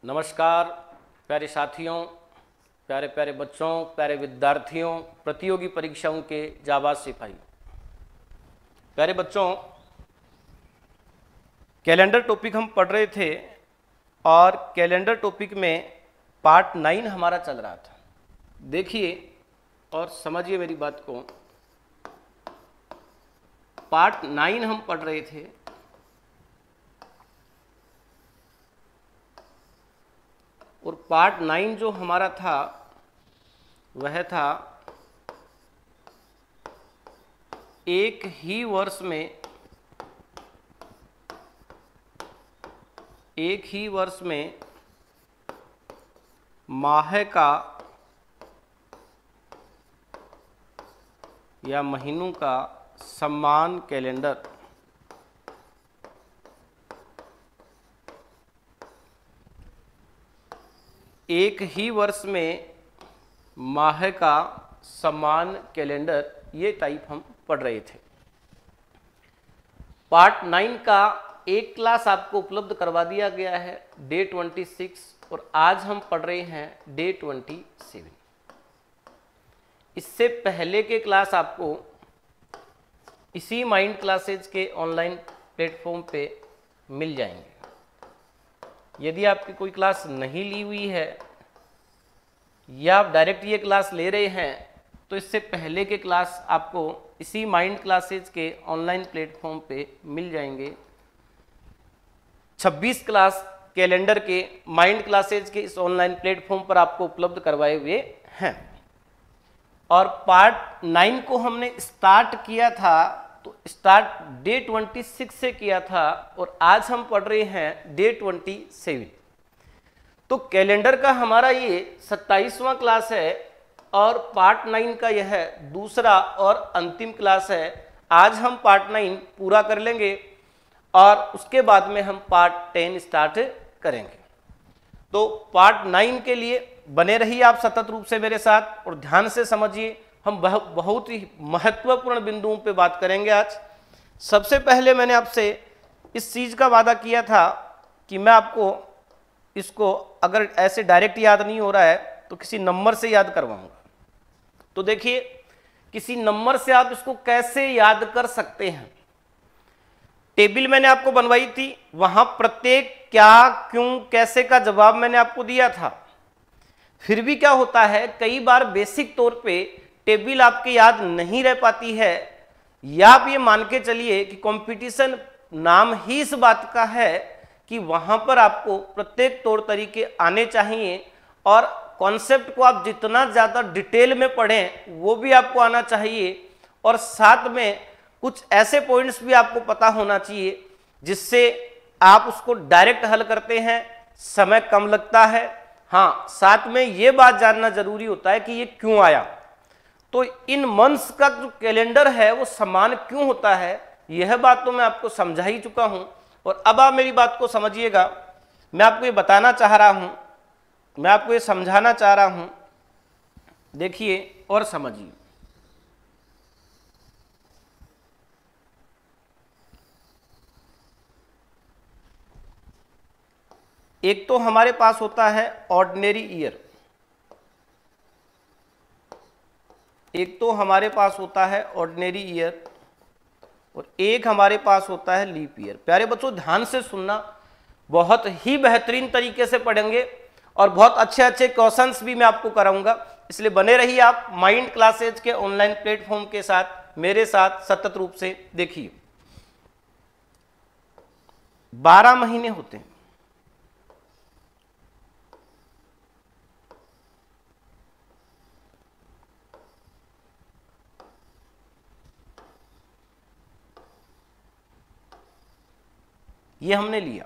नमस्कार प्यारे साथियों, प्यारे प्यारे बच्चों, प्यारे विद्यार्थियों, प्रतियोगी परीक्षाओं के जाबाज सिपाही। प्यारे बच्चों, कैलेंडर टॉपिक हम पढ़ रहे थे और कैलेंडर टॉपिक में पार्ट 9 हमारा चल रहा था। देखिए और समझिए मेरी बात को। पार्ट 9 हम पढ़ रहे थे और पार्ट 9 जो हमारा था वह था एक ही वर्ष में माह का या महीनों का समान कैलेंडर एक ही वर्ष में माह का समान कैलेंडर, ये टाइप हम पढ़ रहे थे। पार्ट 9 का एक क्लास आपको उपलब्ध करवा दिया गया है डे 26 और आज हम पढ़ रहे हैं डे 27। इससे पहले के क्लास आपको इसी माइंड क्लासेज के ऑनलाइन प्लेटफॉर्म पे मिल जाएंगे। यदि आपकी कोई क्लास नहीं ली हुई है या आप डायरेक्ट ये क्लास ले रहे हैं तो इससे पहले के क्लास आपको इसी माइंड क्लासेज के ऑनलाइन प्लेटफॉर्म पे मिल जाएंगे। 26 क्लास कैलेंडर के माइंड क्लासेज के इस ऑनलाइन प्लेटफॉर्म पर आपको उपलब्ध करवाए हुए हैं। और पार्ट 9 को हमने स्टार्ट किया था तो स्टार्ट डे 26 से किया था और आज हम पढ़ रहे हैं डे 27। तो कैलेंडर का हमारा ये 27वां क्लास है और पार्ट 9 का यह दूसरा और अंतिम क्लास है। आज हम पार्ट 9 पूरा कर लेंगे और उसके बाद में हम पार्ट 10 स्टार्ट करेंगे। तो पार्ट 9 के लिए बने रहिए आप सतत रूप से मेरे साथ और ध्यान से समझिए। हम बहुत ही महत्वपूर्ण बिंदुओं पे बात करेंगे आज। सबसे पहले मैंने आपसे इस चीज़ का वादा किया था कि मैं आपको इसको अगर ऐसे डायरेक्ट याद नहीं हो रहा है तो किसी नंबर से याद करवाऊंगा। तो देखिए, किसी नंबर से आप इसको कैसे याद कर सकते हैं। टेबल मैंने आपको बनवाई थी, वहां प्रत्येक क्या, क्यों, कैसे का जवाब मैंने आपको दिया था। फिर भी क्या होता है, कई बार बेसिक तौर पे टेबल आपके याद नहीं रह पाती है या आप ये मान के चलिए कि कंपटीशन नाम ही इस बात का है कि वहां पर आपको प्रत्येक तौर तरीके आने चाहिए और कॉन्सेप्ट को आप जितना ज़्यादा डिटेल में पढ़ें वो भी आपको आना चाहिए और साथ में कुछ ऐसे पॉइंट्स भी आपको पता होना चाहिए जिससे आप उसको डायरेक्ट हल करते हैं, समय कम लगता है। हाँ, साथ में ये बात जानना जरूरी होता है कि ये क्यों आया। तो इन मंथ्स का जो कैलेंडर है वो समान क्यों होता है, यह बात तो मैं आपको समझा ही चुका हूं। और अब आप मेरी बात को समझिएगा। मैं आपको ये बताना चाह रहा हूं, मैं आपको ये समझाना चाह रहा हूं, देखिए और समझिए। एक तो हमारे पास होता है ऑर्डिनरी ईयर, और एक हमारे पास होता है लीप ईयर। प्यारे बच्चों, ध्यान से सुनना, बहुत ही बेहतरीन तरीके से पढ़ेंगे और बहुत अच्छे अच्छे क्वेश्चंस भी मैं आपको कराऊंगा। इसलिए बने रहिए आप माइंड क्लासेज के ऑनलाइन प्लेटफॉर्म के साथ, मेरे साथ सतत रूप से। देखिए, 12 महीने होते हैं। ये हमने लिया।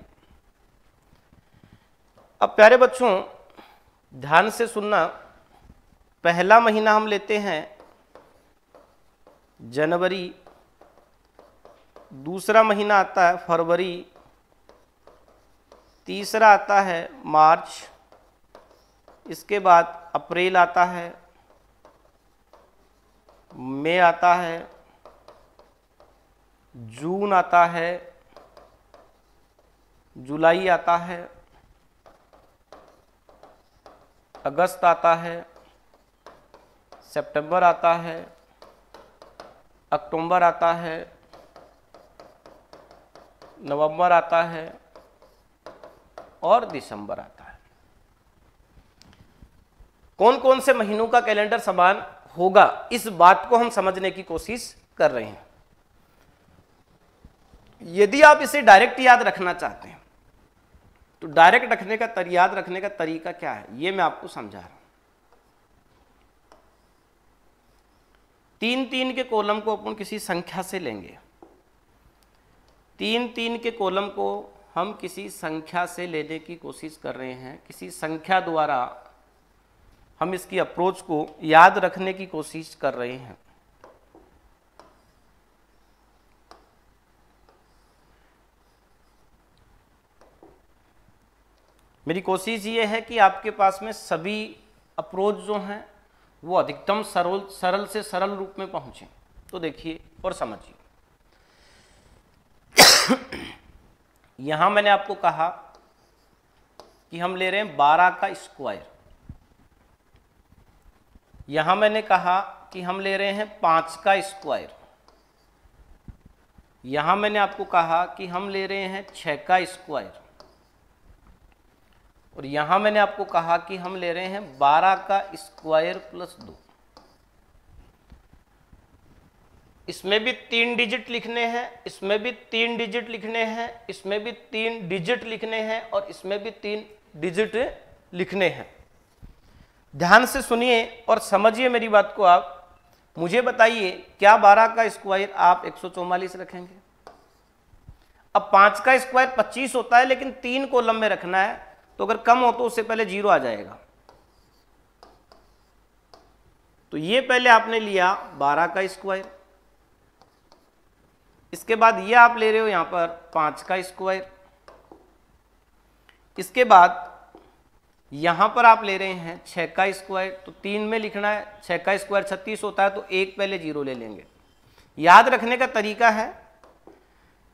अब प्यारे बच्चों ध्यान से सुनना, पहला महीना हम लेते हैं जनवरी, दूसरा महीना आता है फरवरी, तीसरा आता है मार्च, इसके बाद अप्रैल आता है, मई आता है, जून आता है, जुलाई आता है, अगस्त आता है, सितंबर आता है, अक्टूबर आता है, नवंबर आता है और दिसंबर आता है। कौन कौन से महीनों का कैलेंडर समान होगा, इस बात को हम समझने की कोशिश कर रहे हैं। यदि आप इसे डायरेक्ट याद रखना चाहते हैं तो डायरेक्ट रखने का याद रखने का तरीका क्या है, ये मैं आपको समझा रहा हूं। 3-3 के कॉलम को अपन किसी संख्या से लेंगे, 3-3 के कॉलम को हम किसी संख्या से लेने की कोशिश कर रहे हैं। किसी संख्या द्वारा हम इसकी अप्रोच को याद रखने की कोशिश कर रहे हैं। मेरी कोशिश ये है कि आपके पास में सभी अप्रोच जो हैं वो अधिकतम सरल से सरल रूप में पहुंचे। तो देखिए और समझिए, यहां मैंने आपको कहा कि हम ले रहे हैं 12 का स्क्वायर, यहां मैंने कहा कि हम ले रहे हैं 5 का स्क्वायर, यहां मैंने आपको कहा कि हम ले रहे हैं 6 का स्क्वायर, और यहां मैंने आपको कहा कि हम ले रहे हैं 12 का स्क्वायर प्लस 2। इसमें भी 3 डिजिट लिखने हैं, इसमें भी 3 डिजिट लिखने हैं, इसमें भी 3 डिजिट लिखने हैं और इसमें भी 3 डिजिट लिखने हैं। ध्यान से सुनिए और समझिए मेरी बात को। आप मुझे बताइए, क्या 12 का स्क्वायर आप 144 रखेंगे? अब 5 का स्क्वायर 25 होता है, लेकिन 3 कॉलम में रखना है, तो अगर कम हो तो उससे पहले 0 आ जाएगा। तो ये पहले आपने लिया 12 का स्क्वायर, इसके बाद ये आप ले रहे हो यहां पर 5 का स्क्वायर, इसके बाद यहां पर आप ले रहे हैं 6 का स्क्वायर। तो 3 में लिखना है, 6 का स्क्वायर 36 होता है, तो एक पहले 0 ले लेंगे। याद रखने का तरीका है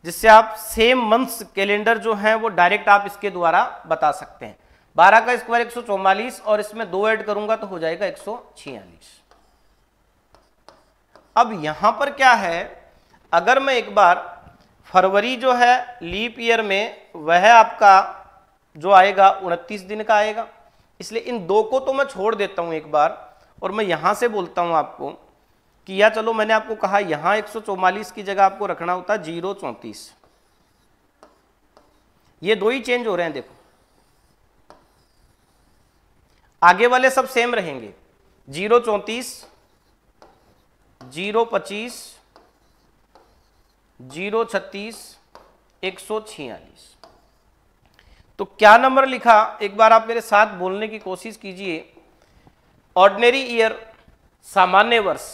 जिससे आप सेम मंथ्स कैलेंडर जो है वो डायरेक्ट आप इसके द्वारा बता सकते हैं। 12 का स्क्वायर 144 और इसमें 2 ऐड करूंगा तो हो जाएगा 146। अब यहां पर क्या है, अगर मैं एक बार फरवरी जो है लीप ईयर में वह आपका जो आएगा 29 दिन का आएगा, इसलिए इन 2 को तो मैं छोड़ देता हूं एक बार, और मैं यहां से बोलता हूं आपको कि या चलो मैंने आपको कहा यहां 144 की जगह आपको रखना होता 034। ये 2 ही चेंज हो रहे हैं, देखो आगे वाले सब सेम रहेंगे, 034, 025, 036, 146। तो क्या नंबर लिखा, एक बार आप मेरे साथ बोलने की कोशिश कीजिए। ऑर्डिनरी ईयर सामान्य वर्ष,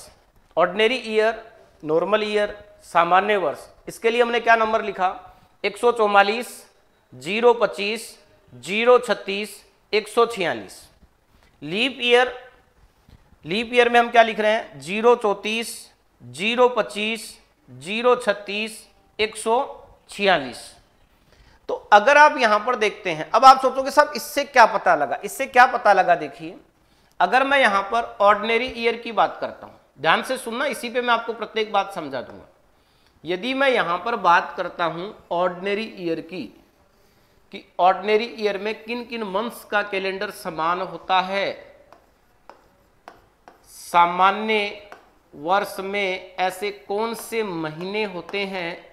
ऑर्डिनरी ईयर, नॉर्मल ईयर, सामान्य वर्ष, इसके लिए हमने क्या नंबर लिखा 144, 025, 036, 146। लीप ईयर, लीप ईयर में हम क्या लिख रहे हैं 034, 025, 036, 146। तो अगर आप यहां पर देखते हैं, अब आप सोचोगे साहब इससे क्या पता लगा, इससे क्या पता लगा, देखिए अगर मैं यहां पर ऑर्डिनरी ईयर की बात करता हूं, ध्यान से सुनना, इसी पे मैं आपको प्रत्येक बात समझा दूंगा। यदि मैं यहां पर बात करता हूं ऑर्डिनरी ईयर की, कि ऑर्डिनरी ईयर में किन किन मंथ्स का कैलेंडर समान होता है, सामान्य वर्ष में ऐसे कौन से महीने होते हैं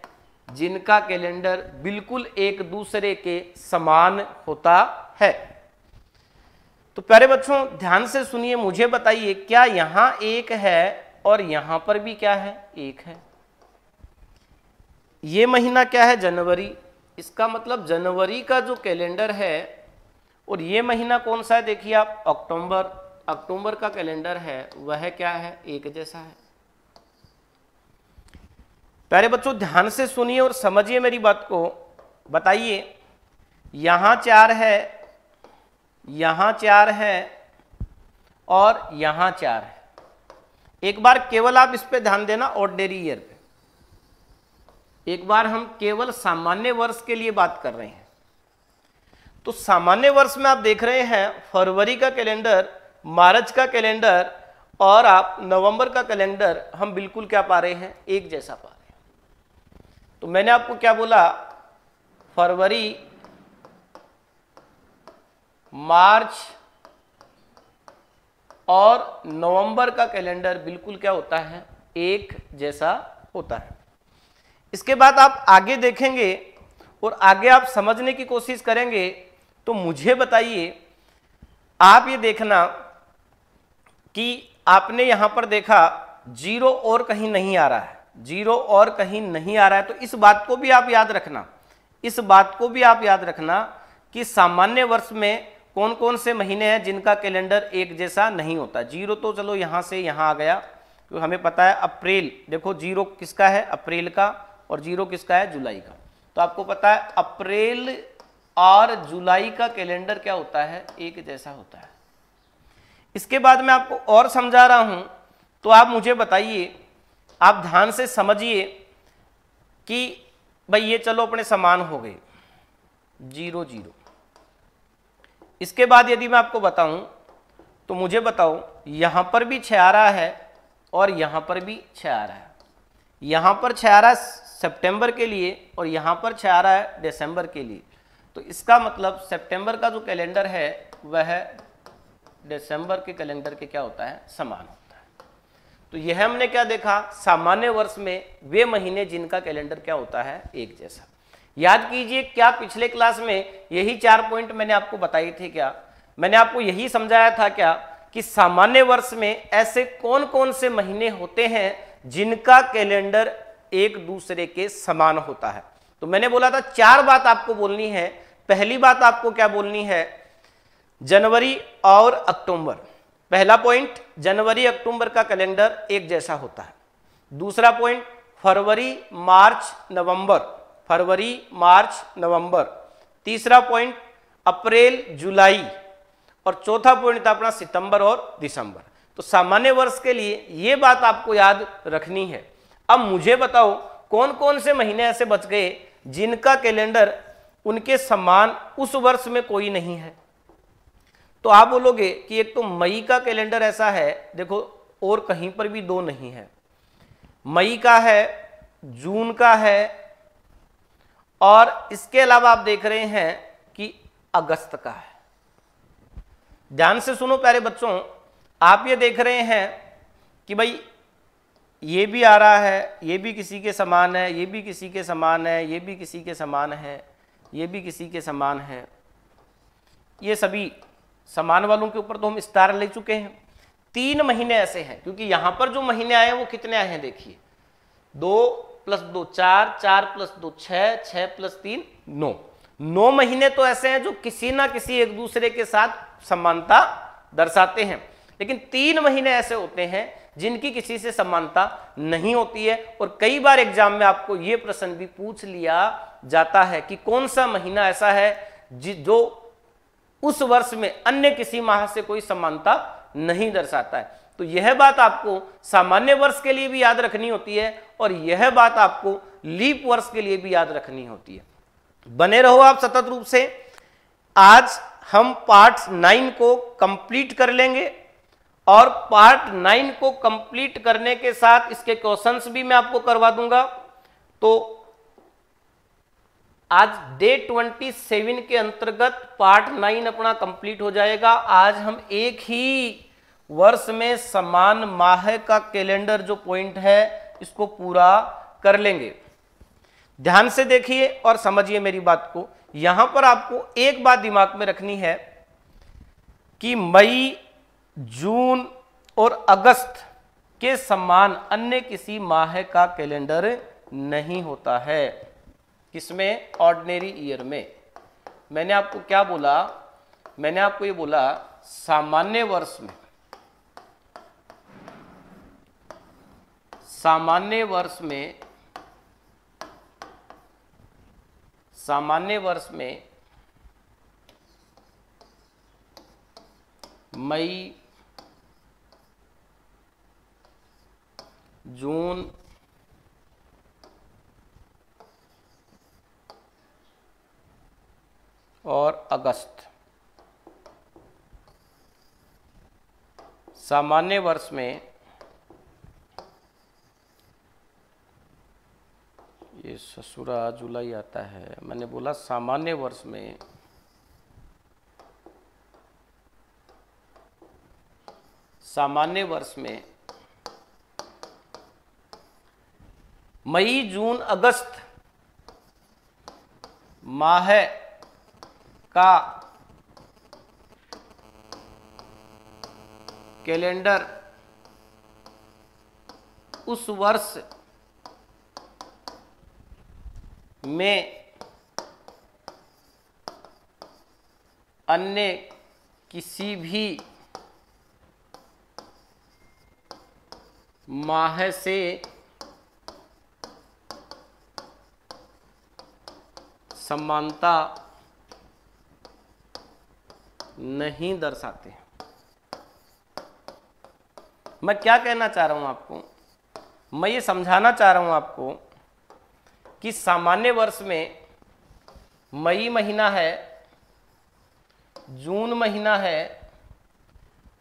जिनका कैलेंडर बिल्कुल एक दूसरे के समान होता है। तो प्यारे बच्चों ध्यान से सुनिए, मुझे बताइए क्या यहां 1 है और यहां पर भी क्या है 1 है। ये महीना क्या है जनवरी, इसका मतलब जनवरी का जो कैलेंडर है, और ये महीना कौन सा है देखिए आप अक्टूबर, अक्टूबर का कैलेंडर है वह क्या है एक जैसा है। प्यारे बच्चों ध्यान से सुनिए और समझिए मेरी बात को। बताइए यहां 4 है, यहां 4 है और यहां 4 है। एक बार केवल आप इस पे ध्यान देना ऑर्डिनरी ईयर पे, एक बार हम केवल सामान्य वर्ष के लिए बात कर रहे हैं। तो सामान्य वर्ष में आप देख रहे हैं फरवरी का कैलेंडर, मार्च का कैलेंडर और आप नवंबर का कैलेंडर हम बिल्कुल क्या पा रहे हैं, एक जैसा पा रहे हैं। तो मैंने आपको क्या बोला, फरवरी, मार्च और नवंबर का कैलेंडर बिल्कुल क्या होता है, एक जैसा होता है। इसके बाद आप आगे देखेंगे और आगे आप समझने की कोशिश करेंगे। तो मुझे बताइए, आप ये देखना कि आपने यहां पर देखा जीरो और कहीं नहीं आ रहा है, जीरो और कहीं नहीं आ रहा है। तो इस बात को भी आप याद रखना, इस बात को भी आप याद रखना कि सामान्य वर्ष में कौन कौन से महीने हैं जिनका कैलेंडर एक जैसा नहीं होता। जीरो तो चलो यहां से यहां आ गया, क्योंकि हमें पता है अप्रैल, देखो जीरो किसका है, अप्रैल का, और जीरो किसका है, जुलाई का। तो आपको पता है अप्रैल और जुलाई का कैलेंडर क्या होता है, एक जैसा होता है। इसके बाद मैं आपको और समझा रहा हूं, तो आप मुझे बताइए, आप ध्यान से समझिए कि भाई ये चलो अपने समान हो गए, जीरो जीरो। इसके बाद यदि मैं आपको बताऊं तो मुझे बताओ, यहां पर भी 6 आ रहा है और यहां पर भी 6 आ रहा है। यहां पर 6 आ रहा है सितंबर के लिए और यहां पर 6 आ रहा है दिसंबर के लिए। तो इसका मतलब सितंबर का जो कैलेंडर है वह दिसंबर के कैलेंडर के क्या होता है, समान होता है। तो यह हमने क्या देखा, सामान्य वर्ष में वे महीने जिनका कैलेंडर क्या होता है, एक जैसा। याद कीजिए, क्या पिछले क्लास में यही 4 पॉइंट मैंने आपको बताए थे क्या, मैंने आपको यही समझाया था क्या कि सामान्य वर्ष में ऐसे कौन कौन से महीने होते हैं जिनका कैलेंडर एक दूसरे के समान होता है। तो मैंने बोला था 4 बात आपको बोलनी है। पहली बात आपको क्या बोलनी है, जनवरी और अक्टूबर। पहला पॉइंट, जनवरी अक्टूबर का कैलेंडर एक जैसा होता है। दूसरा पॉइंट, फरवरी मार्च नवंबर, फरवरी मार्च नवंबर। तीसरा पॉइंट, अप्रैल जुलाई। और चौथा पॉइंट था अपना सितंबर और दिसंबर। तो सामान्य वर्ष के लिए ये बात आपको याद रखनी है। अब मुझे बताओ कौन कौन से महीने ऐसे बच गए जिनका कैलेंडर उनके समान उस वर्ष में कोई नहीं है। तो आप बोलोगे कि एक तो मई का कैलेंडर ऐसा है, देखो और कहीं पर भी 2 नहीं है, मई का है, जून का है, और इसके अलावा आप देख रहे हैं कि अगस्त का है। ध्यान से सुनो प्यारे बच्चों, आप ये देख रहे हैं कि भाई ये भी आ रहा है, ये भी किसी के समान है, ये भी किसी के समान है, ये भी किसी के समान है, ये भी किसी के समान है। ये सभी समान वालों के ऊपर तो हम स्टार ले चुके हैं। 3 महीने ऐसे हैं, क्योंकि यहां पर जो महीने आए हैं वो कितने आए हैं, देखिए 2 + 2 4, 4 + 2 6, 6 + 3 9। 9 महीने तो ऐसे हैं जो किसी ना किसी एक दूसरे के साथ समानता दर्शाते हैं। लेकिन 3 महीने ऐसे होते हैं जिनकी किसी से समानता नहीं होती है। और कई बार एग्जाम में आपको यह प्रश्न भी पूछ लिया जाता है कि कौन सा महीना ऐसा है जो उस वर्ष में अन्य किसी माह से कोई समानता नहीं दर्शाता है। तो यह बात आपको सामान्य वर्ष के लिए भी याद रखनी होती है और यह बात आपको लीप वर्ष के लिए भी याद रखनी होती है। बने रहो आप सतत रूप से। आज हम पार्ट 9 को कंप्लीट कर लेंगे और पार्ट 9 को कंप्लीट करने के साथ इसके क्वेश्चंस भी मैं आपको करवा दूंगा। तो आज डे 27 के अंतर्गत पार्ट 9 अपना कंप्लीट हो जाएगा। आज हम एक ही वर्ष में समान माह का कैलेंडर जो पॉइंट है इसको पूरा कर लेंगे। ध्यान से देखिए और समझिए मेरी बात को। यहां पर आपको एक बात दिमाग में रखनी है कि मई, जून और अगस्त के समान अन्य किसी माह का कैलेंडर नहीं होता है। किसमें? ऑर्डिनरी ईयर में। मैंने आपको क्या बोला? मैंने आपको ये बोला सामान्य वर्ष में, सामान्य वर्ष में मई, जून, और अगस्त। सामान्य वर्ष में ये ससुरा जुलाई आता है, मैंने बोला सामान्य वर्ष में मई जून अगस्त माह का कैलेंडर उस वर्ष में अन्य किसी भी माह से समानता नहीं दर्शाते। मैं क्या कहना चाह रहा हूं आपको, मैं ये समझाना चाह रहा हूं आपको कि सामान्य वर्ष में मई महीना है, जून महीना है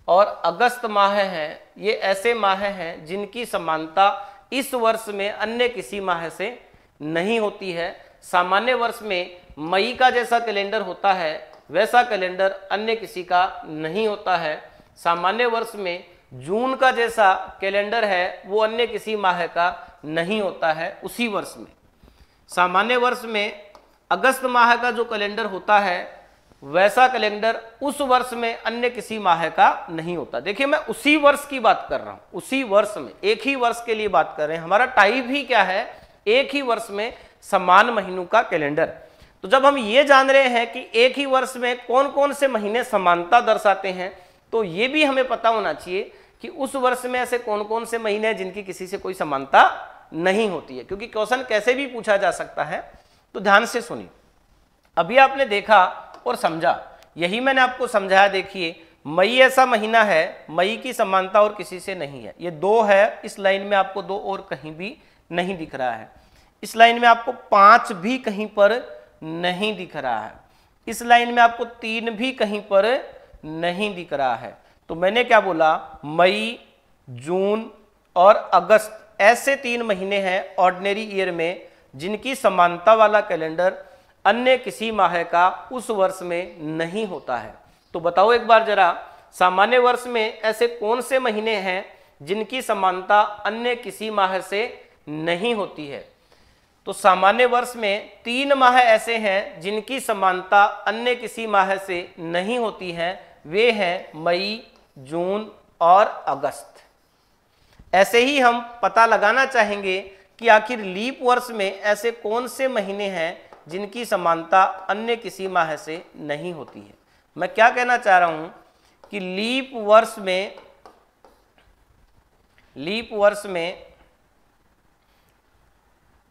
और अगस्त माह है। ये ऐसे माह हैं जिनकी समानता इस वर्ष में अन्य किसी माह से नहीं होती है। सामान्य वर्ष में मई का जैसा कैलेंडर होता है वैसा कैलेंडर अन्य किसी का नहीं होता है। सामान्य वर्ष में जून का जैसा कैलेंडर है वो अन्य किसी माह का नहीं होता है उसी वर्ष में। सामान्य वर्ष में अगस्त माह का जो कैलेंडर होता है वैसा कैलेंडर उस वर्ष में अन्य किसी माह का नहीं होता। देखिए मैं उसी वर्ष की बात कर रहा हूं, उसी वर्ष में, एक ही वर्ष के लिए बात कर रहे हैं। हमारा टाइप ही क्या है, एक ही वर्ष में समान महीनों का कैलेंडर। तो जब हम ये जान रहे हैं कि एक ही वर्ष में कौन कौन से महीने समानता दर्शाते हैं, तो ये भी हमें पता होना चाहिए कि उस वर्ष में ऐसे कौन कौन से महीने हैं जिनकी किसी से कोई समानता नहीं होती है, क्योंकि क्वेश्चन कैसे भी पूछा जा सकता है। तो ध्यान से सुनिए, अभी आपने देखा और समझा, यही मैंने आपको समझाया। देखिए मई ऐसा महीना है, मई की समानता और किसी से नहीं है। ये 2 है, इस लाइन में आपको 2 और कहीं भी नहीं दिख रहा है। इस लाइन में आपको 5 भी कहीं पर नहीं दिख रहा है। इस लाइन में आपको 3 भी कहीं पर नहीं दिख रहा है। तो मैंने क्या बोला, मई, जून और अगस्त ऐसे 3 महीने हैं ऑर्डिनरी ईयर में जिनकी समानता वाला कैलेंडर अन्य किसी माह का उस वर्ष में नहीं होता है। तो बताओ एक बार जरा, सामान्य वर्ष में ऐसे कौन से महीने हैं जिनकी समानता अन्य किसी माह से नहीं होती है? तो सामान्य वर्ष में 3 माह ऐसे हैं जिनकी समानता अन्य किसी माह से नहीं होती है। वे हैं मई, जून और अगस्त। ऐसे ही हम पता लगाना चाहेंगे कि आखिर लीप वर्ष में ऐसे कौन से महीने हैं जिनकी समानता अन्य किसी माह से नहीं होती है। मैं क्या कहना चाह रहा हूं कि लीप वर्ष में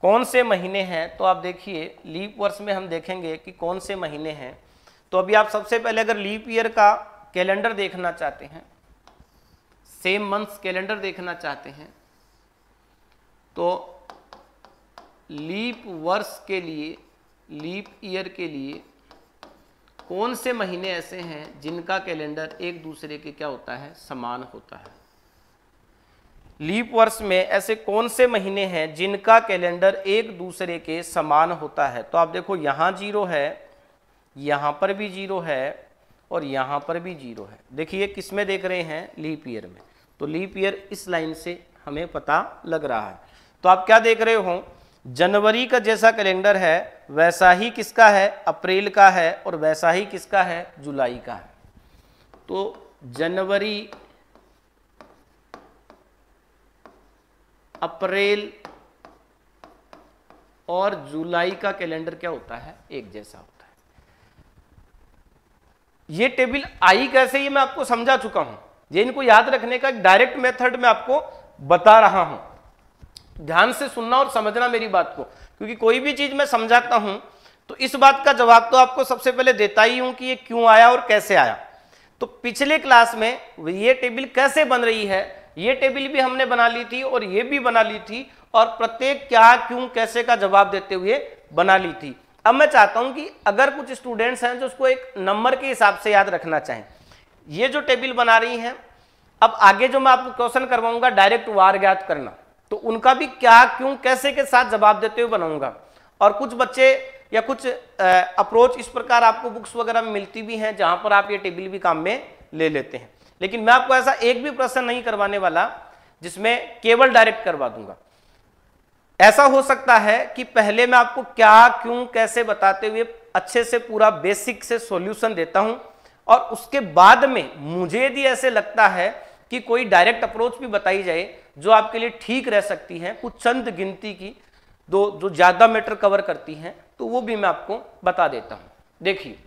कौन से महीने हैं। तो आप देखिए लीप वर्ष में हम देखेंगे कि कौन से महीने हैं। तो अभी आप सबसे पहले अगर लीप ईयर का कैलेंडर देखना चाहते हैं, सेम मंथ्स कैलेंडर देखना चाहते हैं, तो लीप वर्ष के लिए, लीप ईयर के लिए कौन से महीने ऐसे हैं जिनका कैलेंडर एक दूसरे के क्या होता है, समान होता है। लीप वर्ष में ऐसे कौन से महीने हैं जिनका कैलेंडर एक दूसरे के समान होता है। तो आप देखो यहाँ 0 है, यहाँ पर भी 0 है और यहाँ पर भी 0 है। देखिए किस में देख रहे हैं, लीप ईयर में। तो लीप ईयर इस लाइन से हमें पता लग रहा है। तो आप क्या देख रहे हो, जनवरी का जैसा कैलेंडर है वैसा ही किसका है, अप्रैल का है, और वैसा ही किसका है, जुलाई का है। तो जनवरी, अप्रैल और जुलाई का कैलेंडर क्या होता है, एक जैसा होता है। ये टेबल आई कैसे, ये मैं आपको समझा चुका हूं। ये इनको याद रखने का एक डायरेक्ट मेथड मैं आपको बता रहा हूं। ध्यान से सुनना और समझना मेरी बात को, क्योंकि कोई भी चीज मैं समझाता हूं तो इस बात का जवाब तो आपको सबसे पहले देता ही हूं कि ये क्यों आया और कैसे आया। तो पिछले क्लास में ये टेबल कैसे बन रही है, ये टेबल भी हमने बना ली थी और ये भी बना ली थी, और प्रत्येक क्या, क्यों, कैसे का जवाब देते हुए बना ली थी। अब मैं चाहता हूं कि अगर कुछ स्टूडेंट्स हैं जो उसको एक नंबर के हिसाब से याद रखना चाहें, ये जो टेबल बना रही हैं, अब आगे जो मैं आपको क्वेश्चन करवाऊंगा डायरेक्ट वार ज्ञात करना, तो उनका भी क्या क्यों कैसे के साथ जवाब देते हुए बनाऊंगा। और कुछ बच्चे या कुछ अप्रोच इस प्रकार आपको बुक्स वगैरह में मिलती भी हैं जहां पर आप ये टेबल भी काम में ले लेते हैं, लेकिन मैं आपको ऐसा एक भी प्रश्न नहीं करवाने वाला जिसमें केवल डायरेक्ट करवा दूंगा। ऐसा हो सकता है कि पहले मैं आपको क्या क्यों कैसे बताते हुए अच्छे से पूरा बेसिक से सॉल्यूशन देता हूं, और उसके बाद में मुझे यदि ऐसे लगता है कि कोई डायरेक्ट अप्रोच भी बताई जाए जो आपके लिए ठीक रह सकती है, कुछ चंद गिनती की दो जो ज्यादा मैटर कवर करती हैं, तो वो भी मैं आपको बता देता हूं। देखिए,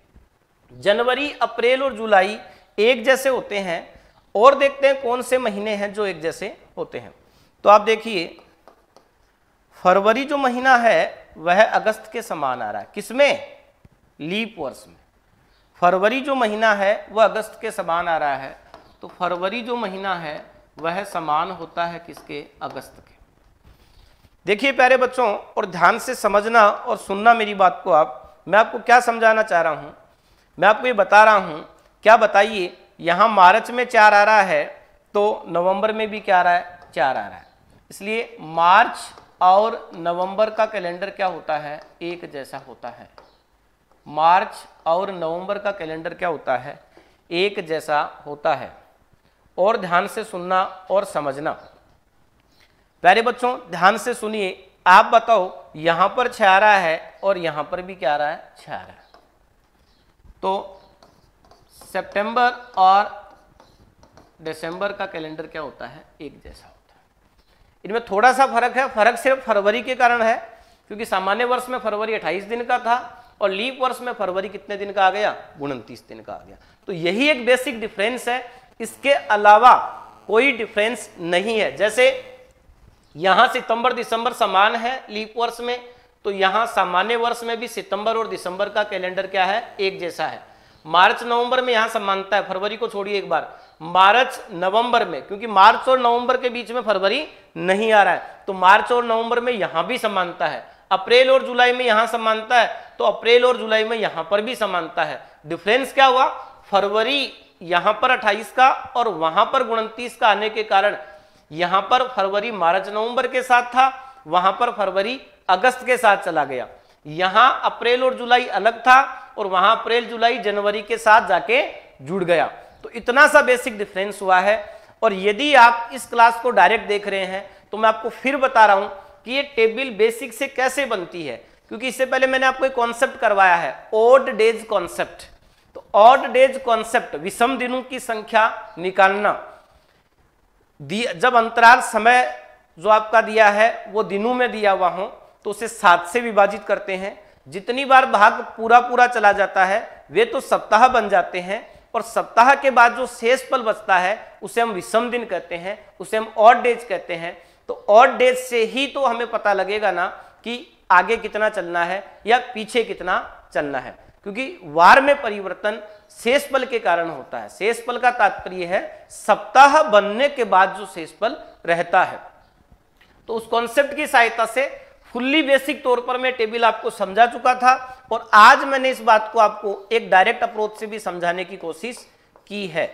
जनवरी, अप्रैल और जुलाई एक जैसे होते हैं, और देखते हैं कौन से महीने हैं जो एक जैसे होते हैं। तो आप देखिए, फरवरी जो महीना है वह अगस्त के समान आ रहा है, किसमें? लीप वर्ष में। फरवरी जो महीना है वह अगस्त के समान आ रहा है, तो फरवरी जो महीना है वह समान होता है किसके? अगस्त के। देखिए प्यारे बच्चों, और ध्यान से समझना और सुनना मेरी बात को आप। मैं आपको क्या समझाना चाह रहा हूं, मैं आपको ये बता रहा हूं, क्या बताइए, यहां मार्च में 4 आ रहा है, तो नवंबर में भी क्या आ रहा है? 4 आ रहा है। इसलिए मार्च और नवंबर का कैलेंडर क्या होता है? एक जैसा होता है। मार्च और नवंबर का कैलेंडर क्या होता है? एक जैसा होता है। और ध्यान से सुनना और समझना प्यारे बच्चों, ध्यान से सुनिए। आप बताओ, यहां पर 6 आ रहा है और यहां पर भी क्या आ रहा है? 6 आ रहा है। तो सितंबर और दिसंबर का कैलेंडर क्या होता है? एक जैसा होता है। इनमें थोड़ा सा फर्क है, फर्क सिर्फ फरवरी के कारण है, क्योंकि सामान्य वर्ष में फरवरी 28 दिन का था और लीप वर्ष में फरवरी कितने दिन का आ गया? 29 दिन का आ गया। तो यही एक बेसिक डिफरेंस है, इसके अलावा कोई डिफरेंस नहीं है। जैसे यहां सितंबर दिसंबर समान है लीप वर्ष में, तो यहां सामान्य वर्ष में भी सितंबर और दिसंबर का कैलेंडर क्या है? एक जैसा है। मार्च नवंबर में यहां समानता है, फरवरी को छोड़िए एक बार। मार्च नवंबर में, क्योंकि मार्च और नवंबर के बीच में फरवरी नहीं आ रहा है, तो मार्च और नवंबर में यहां भी समानता है। अप्रैल और जुलाई में यहां समानता है, तो अप्रैल और जुलाई में यहां पर भी समानता है। डिफरेंस क्या हुआ? फरवरी यहां पर 28 का और वहां पर 29 का आने के कारण यहां पर फरवरी मार्च नवंबर के साथ था, वहां पर फरवरी अगस्त के साथ चला गया। यहां अप्रैल और जुलाई अलग था और वहां अप्रैल जुलाई जनवरी के साथ जाके जुड़ गया। तो इतना सा बेसिक डिफरेंस हुआ है। और यदि आप इस क्लास को डायरेक्ट देख रहे हैं तो मैं आपको फिर बता रहा हूं कि ये टेबल बेसिक से कैसे बनती है, क्योंकि इससे पहले मैंने आपको एक कॉन्सेप्ट करवाया है, ऑड डेज कॉन्सेप्ट। तो ऑड डेज कॉन्सेप्ट, विषम दिनों की संख्या निकालना। जब अंतराल समय जो आपका दिया है वो दिनों में दिया हुआ हो तो उसे 7 से विभाजित करते हैं। जितनी बार भाग पूरा पूरा चला जाता है वे तो सप्ताह बन जाते हैं, और सप्ताह के बाद जो शेष पल बचता है उसे हम विषम दिन कहते हैं, उसे हम ऑड डेज कहते हैं। तो ऑड डेज से ही तो हमें पता लगेगा ना कि आगे कितना चलना है या पीछे कितना चलना है, क्योंकि वार में परिवर्तन शेष पल के कारण होता है। शेष पल का तात्पर्य है सप्ताह बनने के बाद जो शेष पल रहता है। तो उस कॉन्सेप्ट की सहायता से फुल्ली बेसिक तौर पर मैं टेबल आपको समझा चुका था, और आज मैंने इस बात को आपको एक डायरेक्ट अप्रोच से भी समझाने की कोशिश की है।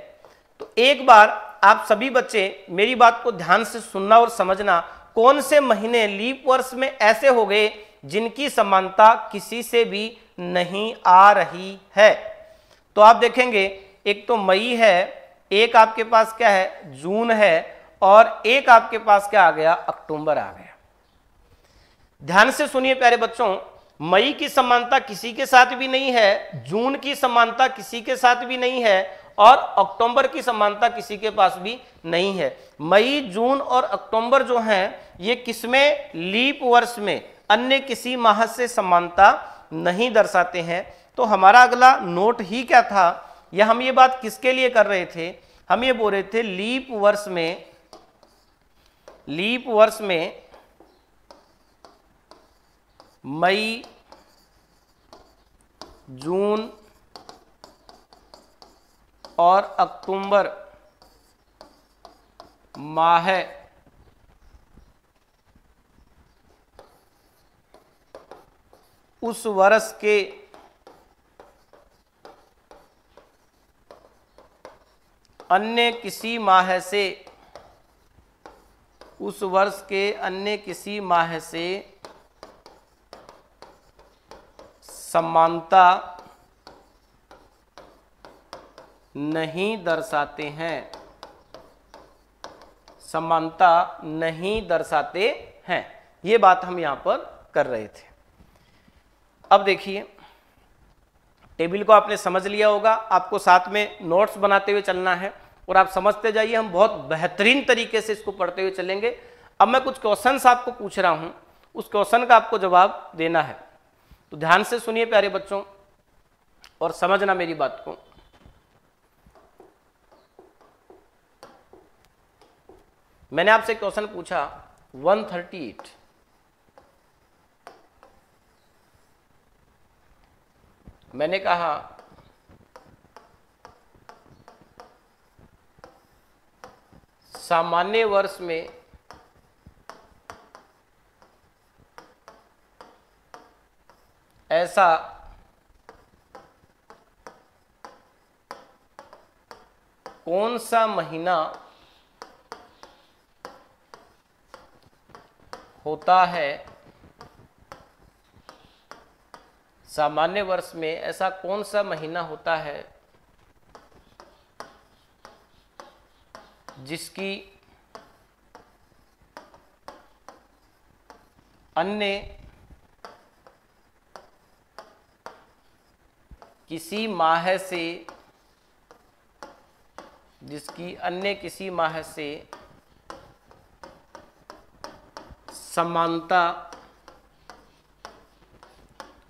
तो एक बार आप सभी बच्चे मेरी बात को ध्यान से सुनना और समझना, कौन से महीने लीप वर्ष में ऐसे हो गए जिनकी समानता किसी से भी नहीं आ रही है। तो आप देखेंगे, एक तो मई है, एक आपके पास क्या है? जून है, और एक आपके पास क्या आ गया? अक्टूबर आ गया। ध्यान से सुनिए प्यारे बच्चों, मई की समानता किसी के साथ भी नहीं है, जून की समानता किसी के साथ भी नहीं है, और अक्टूबर की समानता किसी के पास भी नहीं है। मई, जून और अक्टूबर जो हैं ये किसमें? लीप वर्ष में, अन्य किसी माह से समानता नहीं दर्शाते हैं। तो हमारा अगला नोट ही क्या था, या हम ये बात किसके लिए कर रहे थे? हम ये बोल रहे थे लीप वर्ष में मई, जून और अक्टूबर माह उस वर्ष के अन्य किसी माह से, उस वर्ष के अन्य किसी माह से समानता नहीं दर्शाते हैं, समानता नहीं दर्शाते हैं। ये बात हम यहां पर कर रहे थे। अब देखिए, टेबल को आपने समझ लिया होगा, आपको साथ में नोट्स बनाते हुए चलना है और आप समझते जाइए, हम बहुत बेहतरीन तरीके से इसको पढ़ते हुए चलेंगे। अब मैं कुछ क्वेश्चंस आपको पूछ रहा हूं, उस क्वेश्चन का आपको जवाब देना है, तो ध्यान से सुनिए प्यारे बच्चों और समझना मेरी बात को। मैंने आपसे क्वेश्चन पूछा 138, मैंने कहा सामान्य वर्ष में ऐसा कौन सा महीना होता है, सामान्य वर्ष में ऐसा कौन सा महीना होता है जिसकी अन्य किसी माह से, जिसकी अन्य किसी माह से समानता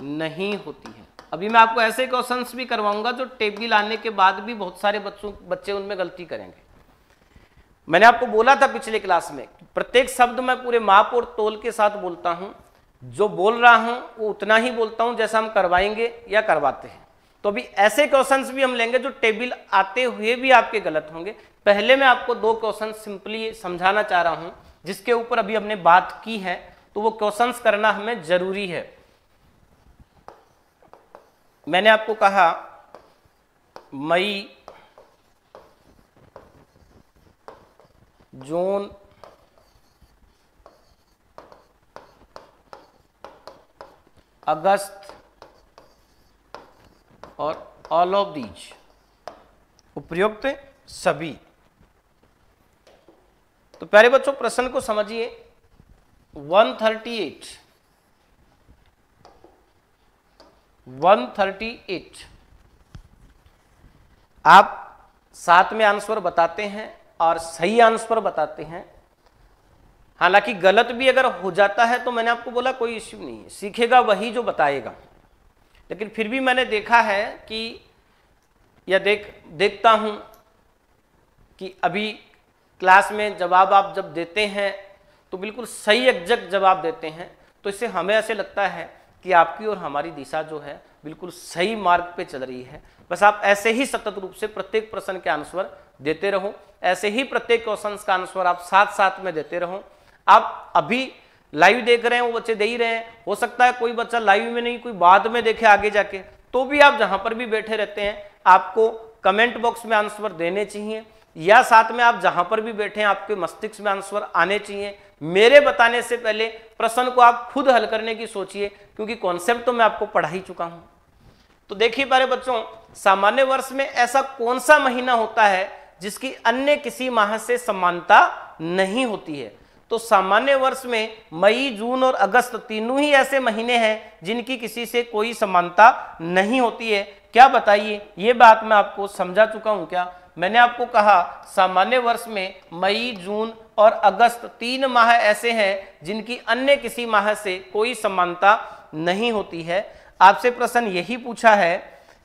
नहीं होती है। अभी मैं आपको ऐसे क्वेश्चंस भी करवाऊंगा जो टेबल आने के बाद भी बहुत सारे बच्चे उनमें गलती करेंगे। मैंने आपको बोला था पिछले क्लास में, प्रत्येक शब्द मैं पूरे माप और तोल के साथ बोलता हूं, जो बोल रहा हूं वो उतना ही बोलता हूं जैसा हम करवाएंगे या करवाते हैं। तो अभी ऐसे क्वेश्चंस भी हम लेंगे जो टेबल आते हुए भी आपके गलत होंगे। पहले मैं आपको दो क्वेश्चन सिंपली समझाना चाह रहा हूं जिसके ऊपर अभी हमने बात की है, तो वो क्वेश्चंस करना हमें जरूरी है। मैंने आपको कहा मई, जून, अगस्त और ऑल ऑफ दीज, उपयुक्त सभी। तो प्यारे बच्चों प्रश्न को समझिए। 138 आप साथ में आंसर बताते हैं और सही आंसर बताते हैं। हालांकि गलत भी अगर हो जाता है तो मैंने आपको बोला कोई इश्यू नहीं है, सीखेगा वही जो बताएगा। लेकिन फिर भी मैंने देखा है कि या देखता हूं कि अभी क्लास में जवाब आप जब देते हैं तो बिल्कुल सही एग्जैक्ट जवाब देते हैं, तो इससे हमें ऐसे लगता है कि आपकी और हमारी दिशा जो है बिल्कुल सही मार्ग पे चल रही है। बस आप ऐसे ही सतत रूप से प्रत्येक प्रश्न के आंसर देते रहो, ऐसे ही प्रत्येक क्वेश्चन का आंसर आप साथ साथ में देते रहो। आप अभी लाइव देख रहे हैं, वो बच्चे दे ही रहे हैं, हो सकता है कोई बच्चा लाइव में नहीं, कोई बाद में देखे आगे जाके, तो भी आप जहां पर भी बैठे रहते हैं आपको कमेंट बॉक्स में आंसर देने चाहिए, या साथ में आप जहां पर भी बैठे हैं आपके मस्तिष्क में आंसर आने चाहिए। मेरे बताने से पहले प्रश्न को आप खुद हल करने की सोचिए, क्योंकि कॉन्सेप्ट तो मैं आपको पढ़ा ही चुका हूं। तो देखिए प्यारे बच्चों, सामान्य वर्ष में ऐसा कौन सा महीना होता है जिसकी अन्य किसी माह से समानता नहीं होती है। तो सामान्य वर्ष में मई, जून और अगस्त तीनों ही ऐसे महीने हैं जिनकी किसी से कोई समानता नहीं होती है। क्या बताइए, ये बात मैं आपको समझा चुका हूं क्या? मैंने आपको कहा सामान्य वर्ष में मई, जून और अगस्त 3 माह ऐसे हैं जिनकी अन्य किसी माह से कोई समानता नहीं होती है। आपसे प्रश्न यही पूछा है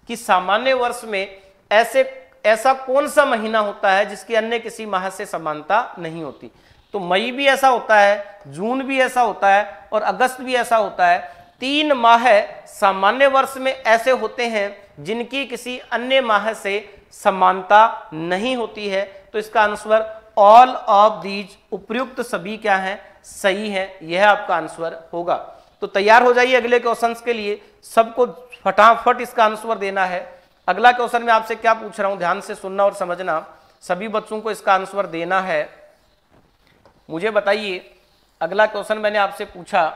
कि सामान्य वर्ष में ऐसा कौन सा महीना होता है जिसकी अन्य किसी माह से समानता नहीं होती। तो मई भी ऐसा होता है, जून भी ऐसा होता है और अगस्त भी ऐसा होता है। 3 माह सामान्य वर्ष में ऐसे होते हैं जिनकी किसी अन्य माह से समानता नहीं होती है। तो इसका आंसर ऑल ऑफ दीज, उपयुक्त सभी क्या है, सही है, यह आपका आंसर होगा। तो तैयार हो जाइए अगले क्वेश्चंस के लिए, सबको फटाफट इसका आंसर देना है। अगला क्वेश्चन मैं आपसे क्या पूछ रहा हूं, ध्यान से सुनना और समझना, सभी बच्चों को इसका आंसर देना है। मुझे बताइए, अगला क्वेश्चन मैंने आपसे पूछा,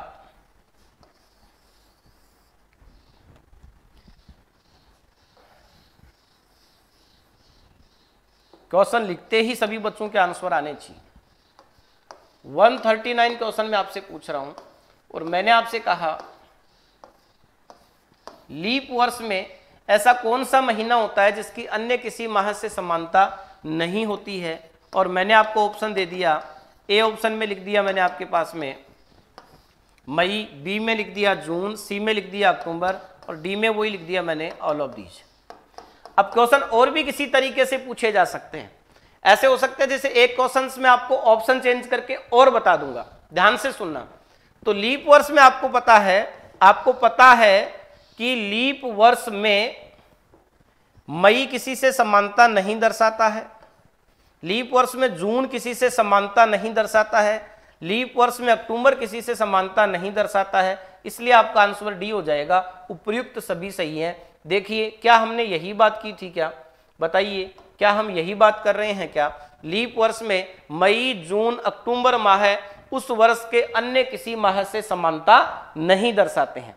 क्वेश्चन लिखते ही सभी बच्चों के आंसर आने चाहिए। 139 क्वेश्चन मैं आपसे पूछ रहा हूं और मैंने आपसे कहा लीप वर्ष में ऐसा कौन सा महीना होता है जिसकी अन्य किसी माह से समानता नहीं होती है, और मैंने आपको ऑप्शन दे दिया। ए ऑप्शन में लिख दिया मैंने आपके पास में मई, बी में लिख दिया जून, सी में लिख दिया अक्टूबर और डी में वही लिख दिया मैंने ऑल ऑफ दीज। अब क्वेश्चन और भी किसी तरीके से पूछे जा सकते हैं, ऐसे हो सकते हैं जैसे एक क्वेश्चन में आपको ऑप्शन चेंज करके और बता दूंगा, ध्यान से सुनना। तो लीप वर्ष में आपको पता है कि लीप वर्ष में मई किसी से समानता नहीं दर्शाता है, लीप वर्ष में जून किसी से समानता नहीं दर्शाता है, लीप वर्ष में अक्टूबर किसी से समानता नहीं दर्शाता है, इसलिए आपका आंसर डी हो जाएगा। उपयुक्त सभी सही है। देखिए, क्या हमने यही बात की थी क्या? बताइए, क्या हम यही बात कर रहे हैं क्या? लीप वर्ष में मई, जून, अक्टूबर माह उस वर्ष के अन्य किसी माह से समानता नहीं दर्शाते हैं।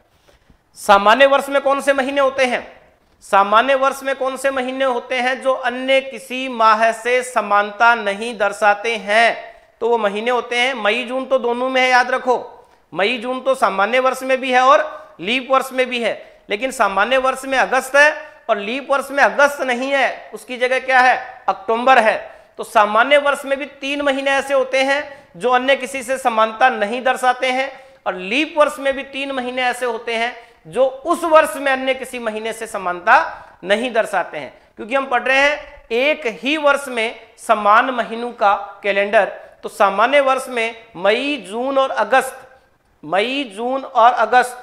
सामान्य वर्ष में कौन से महीने होते हैं? सामान्य वर्ष में कौन से महीने होते हैं जो अन्य किसी माह से समानता नहीं दर्शाते हैं? तो वो महीने होते हैं मई जून, तो दोनों में है, याद रखो। मई जून तो सामान्य वर्ष में भी है और लीप वर्ष में भी है, लेकिन सामान्य वर्ष में अगस्त है और लीप वर्ष में अगस्त नहीं है, उसकी जगह क्या है? अक्टूबर है। तो सामान्य वर्ष में भी 3 महीने ऐसे होते हैं जो अन्य किसी से समानता नहीं दर्शाते हैं, और लीप वर्ष में भी 3 महीने ऐसे होते हैं जो उस वर्ष में अन्य किसी महीने से समानता नहीं दर्शाते हैं। क्योंकि हम पढ़ रहे हैं एक ही वर्ष में समान महीनों का कैलेंडर, तो सामान्य वर्ष में मई, जून और अगस्त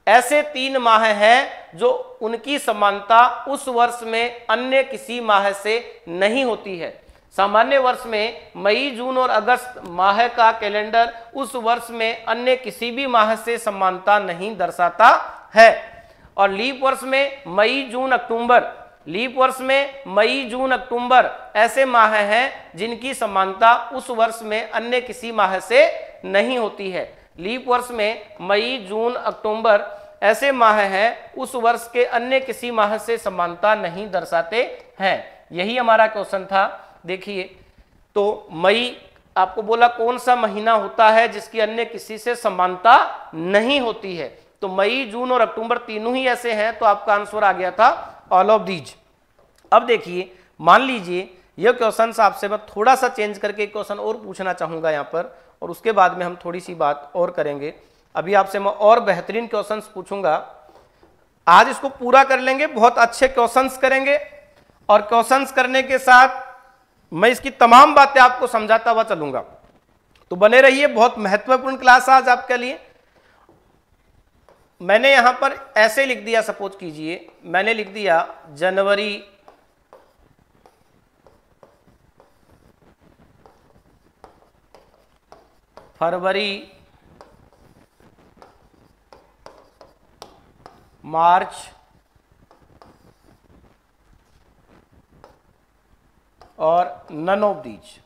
ऐसे 3 माह हैं जो उनकी समानता उस वर्ष में अन्य किसी माह से नहीं होती है। सामान्य वर्ष में मई, जून और अगस्त माह का कैलेंडर उस वर्ष में अन्य किसी भी माह से समानता नहीं दर्शाता है। और लीप वर्ष में मई, जून, अक्टूबर ऐसे माह हैं जिनकी समानता उस वर्ष में अन्य किसी माह से नहीं होती है। लीप वर्ष में मई, जून, अक्टूबर ऐसे माह हैं उस वर्ष के अन्य किसी माह से समानता नहीं दर्शाते हैं। यही हमारा क्वेश्चन था। देखिए, तो मई आपको बोला कौन सा महीना होता है जिसकी अन्य किसी से समानता नहीं होती है, तो मई, जून और अक्टूबर तीनों ही ऐसे हैं, तो आपका आंसर आ गया था ऑल ऑफ दीज। अब देखिए, मान लीजिए यह क्वेश्चन आपसे मैं थोड़ा सा चेंज करके क्वेश्चन और पूछना चाहूंगा यहाँ पर, और उसके बाद में हम थोड़ी सी बात और करेंगे। अभी आपसे मैं और बेहतरीन क्वेश्चंस पूछूंगा, आज इसको पूरा कर लेंगे, बहुत अच्छे क्वेश्चंस करेंगे, और क्वेश्चंस करने के साथ मैं इसकी तमाम बातें आपको समझाता हुआ चलूंगा। तो बने रहिए, बहुत महत्वपूर्ण क्लास आज आपके लिए। मैंने यहां पर ऐसे लिख दिया, सपोज कीजिए मैंने लिख दिया जनवरी, फरवरी, मार्च और नन ऑफ दीज।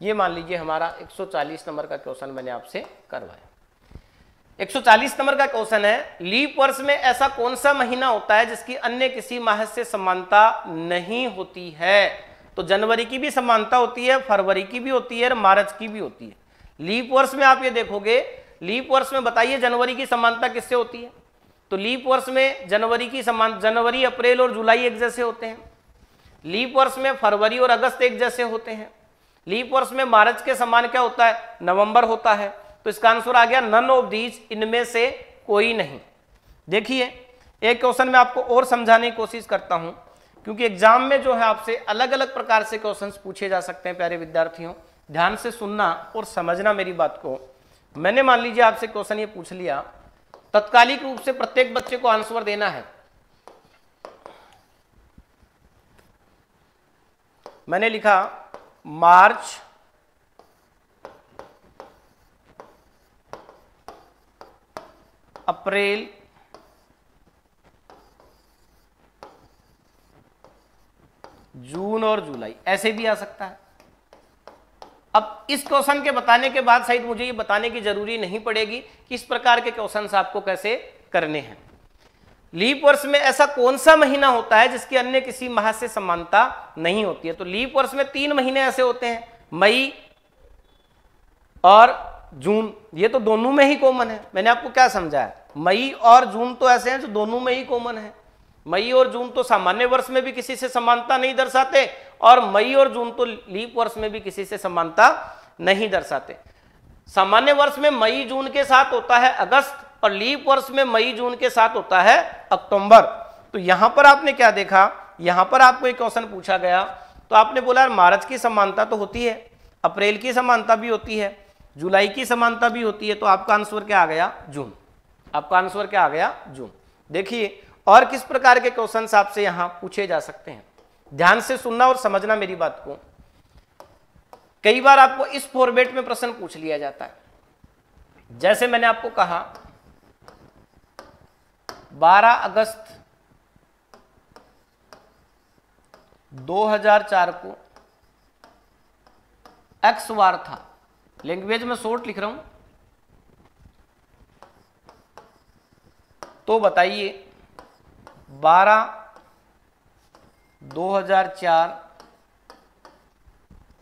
ये मान लीजिए हमारा 140 नंबर का क्वेश्चन मैंने आपसे करवाया। 140 नंबर का क्वेश्चन है, लीप वर्ष में ऐसा कौन सा महीना होता है जिसकी अन्य किसी माह से समानता नहीं होती है? तो जनवरी की भी समानता होती है, फरवरी की भी होती है और मार्च की भी होती है। लीप वर्ष में आप ये देखोगे, लीप वर्ष में बताइए जनवरी की समानता किससे होती है? तो लीप वर्ष में जनवरी, अप्रैल और जुलाई एक जैसे होते हैं। लीप वर्ष में फरवरी और अगस्त एक जैसे होते हैं। लीप वर्ष में मार्च के समान क्या होता है? नवंबर होता है। तो इसका आंसर आ गया नन ऑफ दीज, इनमें से कोई नहीं। देखिए, एक क्वेश्चन में आपको और समझाने की कोशिश करता हूं, क्योंकि एग्जाम में जो है आपसे अलग अलग प्रकार से क्वेश्चंस पूछे जा सकते हैं। प्यारे विद्यार्थियों, ध्यान से सुनना और समझना मेरी बात को। मैंने मान लीजिए आपसे क्वेश्चन ये पूछ लिया, तत्कालिक रूप से प्रत्येक बच्चे को आंसर देना है। मैंने लिखा मार्च, अप्रैल, जून और जुलाई, ऐसे भी आ सकता है। अब इस क्वेश्चन के बताने के बाद शायद मुझे ये बताने की जरूरी नहीं पड़ेगी कि इस प्रकार के क्वेश्चंस आपको कैसे करने हैं। लीप वर्ष में ऐसा कौन सा महीना होता है जिसकी अन्य किसी माह से समानता नहीं होती है? तो लीप वर्ष में 3 महीने ऐसे होते हैं, मई और जून, ये तो दोनों में ही कॉमन है। मैंने आपको क्या समझाया, मई और जून तो ऐसे हैं जो दोनों में ही कॉमन है। मई और जून तो सामान्य वर्ष में भी किसी से समानता नहीं दर्शाते, और मई और जून तो लीप वर्ष में भी किसी से समानता नहीं दर्शाते। सामान्य वर्ष में मई जून के साथ होता है अगस्त, और लीप वर्ष में मई जून के साथ होता है अक्टूबर। तो यहां पर आपने क्या देखा, यहां पर आपको एक क्वेश्चन पूछा गया तो आपने बोला मार्च की समानता तो होती है, अप्रैल की समानता भी होती है, जुलाई की समानता भी होती है, तो आपका आंसर क्या आ गया, जून। आपका आंसर क्या आ गया, जून। देखिए और किस प्रकार के क्वेश्चंस आपसे यहां पूछे जा सकते हैं, ध्यान से सुनना और समझना मेरी बात को। कई बार आपको इस फॉर्मेट में प्रश्न पूछ लिया जाता है, जैसे मैंने आपको कहा 12 अगस्त 2004 को एक्स वार था, लैंग्वेज में शॉर्ट लिख रहा हूं, तो बताइए 12/2004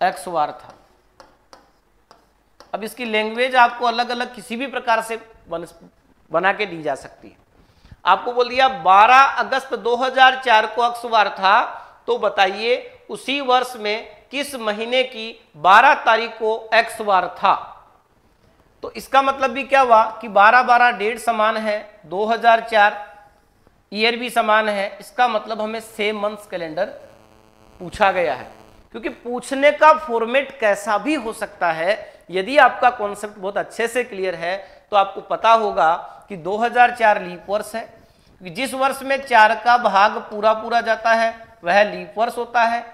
एक्स वार था। अब इसकी लैंग्वेज आपको अलग अलग किसी भी प्रकार से बना के दी जा सकती है। आपको बोल दिया 12 अगस्त 2004 को एक्स वार था, तो बताइए उसी वर्ष में किस महीने की 12 तारीख को एक्स वार था। तो इसका मतलब भी क्या हुआ कि 12-12 डेट समान है, 2004 ईयर भी समान है, इसका मतलब हमें सेम मंथ्स कैलेंडर पूछा गया है। क्योंकि पूछने का फॉर्मेट कैसा भी हो सकता है, यदि आपका कॉन्सेप्ट बहुत अच्छे से क्लियर है तो आपको पता होगा कि 2004 लीप वर्ष है। जिस वर्ष में 4 का भाग पूरा पूरा जाता है वह लीप वर्ष होता है,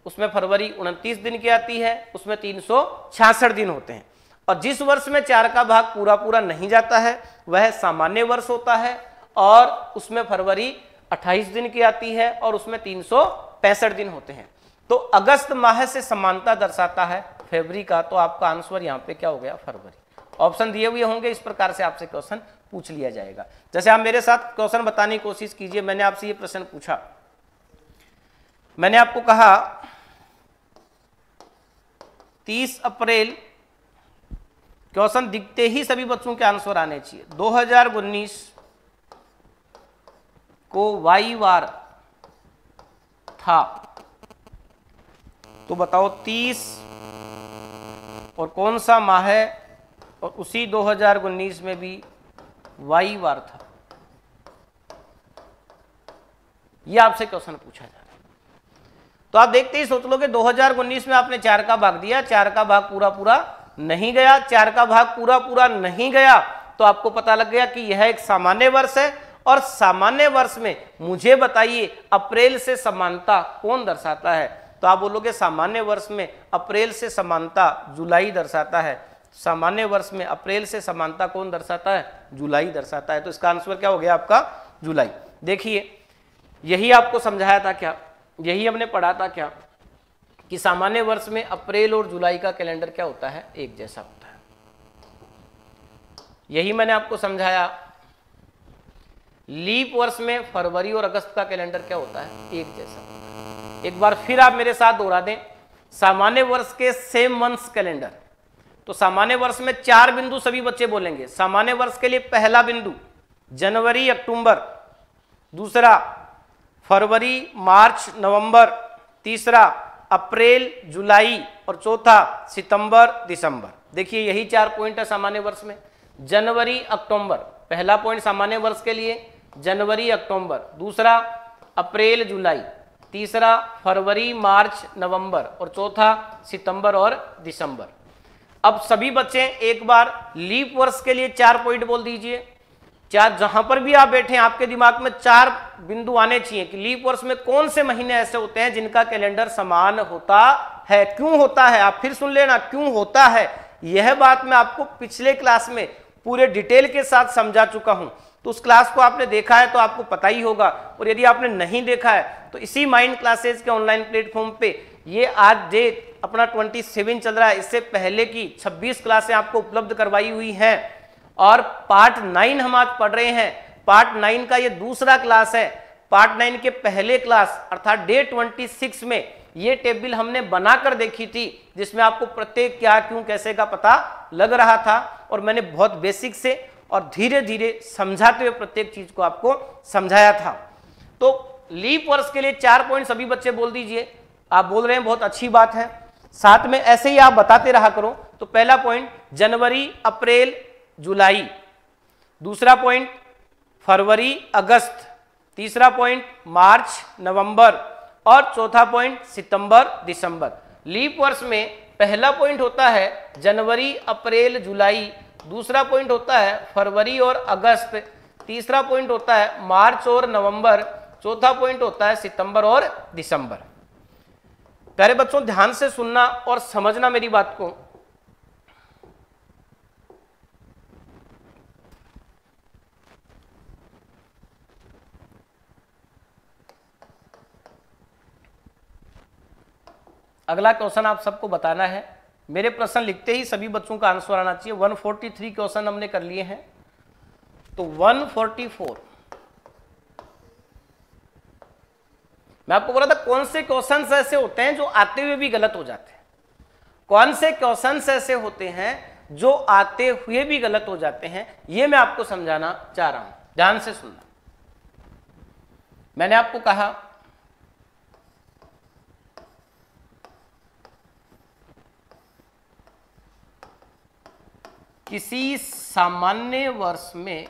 उसमें फरवरी 29 दिन की आती है, उसमें 366 दिन होते हैं। और जिस वर्ष में 4 का भाग पूरा पूरा नहीं जाता है वह सामान्य वर्ष होता है, और उसमें फरवरी 28 दिन की आती है और उसमें 365 दिन होते हैं। तो अगस्त माह से समानता दर्शाता है फरवरी का, तो आपका आंसर यहाँ पे क्या हो गया, फरवरी। ऑप्शन दिए हुए होंगे, इस प्रकार से आपसे क्वेश्चन पूछ लिया जाएगा। जैसे आप मेरे साथ क्वेश्चन बताने की कोशिश कीजिए। मैंने आपसे ये प्रश्न पूछा, मैंने आपको कहा 30 अप्रैल, क्वेश्चन दिखते ही सभी बच्चों के आंसर आने चाहिए, 2019 को वाई वार था, तो बताओ 30 और कौन सा माह है, और उसी 2019 में भी वाई वार था। यह आपसे क्वेश्चन पूछा जा रहा है। तो आप देखते ही सोच लो कि 2019 में आपने 4 का भाग दिया, 4 का भाग पूरा पूरा नहीं गया, 4 का भाग पूरा पूरा नहीं गया, तो आपको पता लग गया कि यह एक सामान्य वर्ष है। और सामान्य वर्ष में मुझे बताइए अप्रैल से समानता कौन दर्शाता है, तो आप बोलोगे सामान्य वर्ष में अप्रैल से समानता जुलाई दर्शाता है। सामान्य वर्ष में अप्रैल से समानता कौन दर्शाता है, जुलाई दर्शाता है। तो इसका आंसर क्या हो गया आपका, जुलाई। देखिए यही आपको समझाया था क्या, यही हमने पढ़ा था क्या, कि सामान्य वर्ष में अप्रैल और जुलाई का कैलेंडर क्या होता है, एक जैसा होता है। यही मैंने आपको समझाया। लीप वर्ष में फरवरी और अगस्त का कैलेंडर क्या होता है, एक जैसा होता है। एक बार फिर आप मेरे साथ दोहरा दें, सामान्य वर्ष के सेम मंथ्स कैलेंडर। तो सामान्य वर्ष में 4 बिंदु सभी बच्चे बोलेंगे। सामान्य वर्ष के लिए पहला बिंदु जनवरी अक्टूबर, दूसरा फरवरी मार्च नवंबर, तीसरा अप्रैल जुलाई, और चौथा सितंबर दिसंबर। देखिए यही 4 पॉइंट है सामान्य वर्ष में। जनवरी अक्टूबर पहला पॉइंट सामान्य वर्ष के लिए, जनवरी अक्टूबर, दूसरा अप्रैल जुलाई, तीसरा फरवरी मार्च नवंबर, और चौथा सितंबर और दिसंबर। अब सभी बच्चे एक बार लीप वर्ष के लिए 4 पॉइंट बोल दीजिए। 4, जहां पर भी आप बैठे आपके दिमाग में 4 बिंदु आने चाहिए कि लीप वर्ष में कौन से महीने ऐसे होते हैं जिनका कैलेंडर समान होता है। क्यों होता है, आप फिर सुन लेना, क्यों होता है। यह बात मैं आपको पिछले क्लास में पूरे डिटेल के साथ समझा चुका हूं। तो उस क्लास को आपने देखा है तो आपको पता ही होगा, और यदि आपने नहीं देखा है तो इसी माइंड क्लासेज के ऑनलाइन प्लेटफॉर्म पे ये आज डेट अपना 27 चल रहा है, इससे पहले की 26 क्लासें आपको उपलब्ध करवाई हुई हैं, और पार्ट 9 हम आज पढ़ रहे हैं। पार्ट 9 का ये दूसरा क्लास है। पार्ट 9 के पहले क्लास अर्थात डे 26 में ये टेबल हमने बनाकर देखी थी, जिसमें आपको प्रत्येक क्या क्यों कैसे का पता लग रहा था, और मैंने बहुत बेसिक से और धीरे धीरे समझाते हुए प्रत्येक चीज को आपको समझाया था। तो लीप वर्ष के लिए 4 पॉइंट सभी बच्चे बोल दीजिए। आप बोल रहे हैं, बहुत अच्छी बात है, साथ में ऐसे ही आप बताते रहा करो। तो पहला पॉइंट जनवरी अप्रैल जुलाई, दूसरा पॉइंट फरवरी अगस्त, तीसरा पॉइंट मार्च नवंबर, और चौथा पॉइंट सितंबर दिसंबर। लीप वर्ष में पहला पॉइंट होता है जनवरी अप्रैल जुलाई, दूसरा पॉइंट होता है फरवरी और अगस्त, तीसरा पॉइंट होता है मार्च और नवंबर, चौथा पॉइंट होता है सितंबर और दिसंबर। प्यारे बच्चों, ध्यान से सुनना और समझना मेरी बात को। अगला क्वेश्चन आप सबको बताना है। मेरे प्रश्न लिखते ही सभी बच्चों का आंसर आना चाहिए। 143 क्वेश्चन हमने कर लिए हैं, तो 144 मैं आपको बोला था कौन से क्वेश्चंस ऐसे होते हैं जो आते हुए भी गलत हो जाते हैं, कौन से क्वेश्चंस ऐसे होते हैं जो आते हुए भी गलत हो जाते हैं, ये मैं आपको समझाना चाह रहा हूं। ध्यान से सुनना। मैंने आपको कहा किसी सामान्य वर्ष में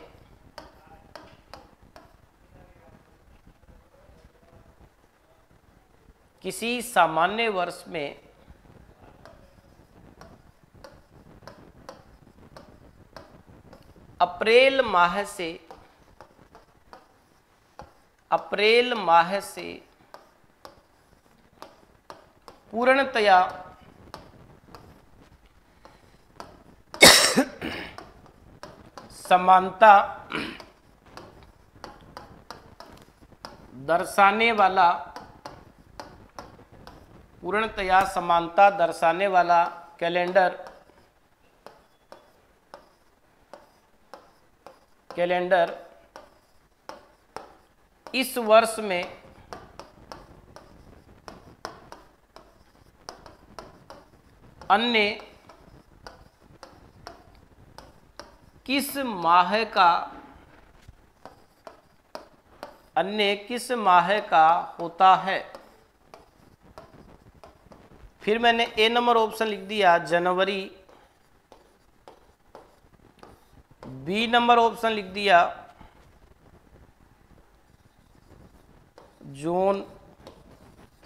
अप्रैल माह से पूर्णतया समानता दर्शाने वाला कैलेंडर इस वर्ष में अन्य किस माह का होता है। फिर मैंने ए नंबर ऑप्शन लिख दिया जनवरी, बी नंबर ऑप्शन लिख दिया जून,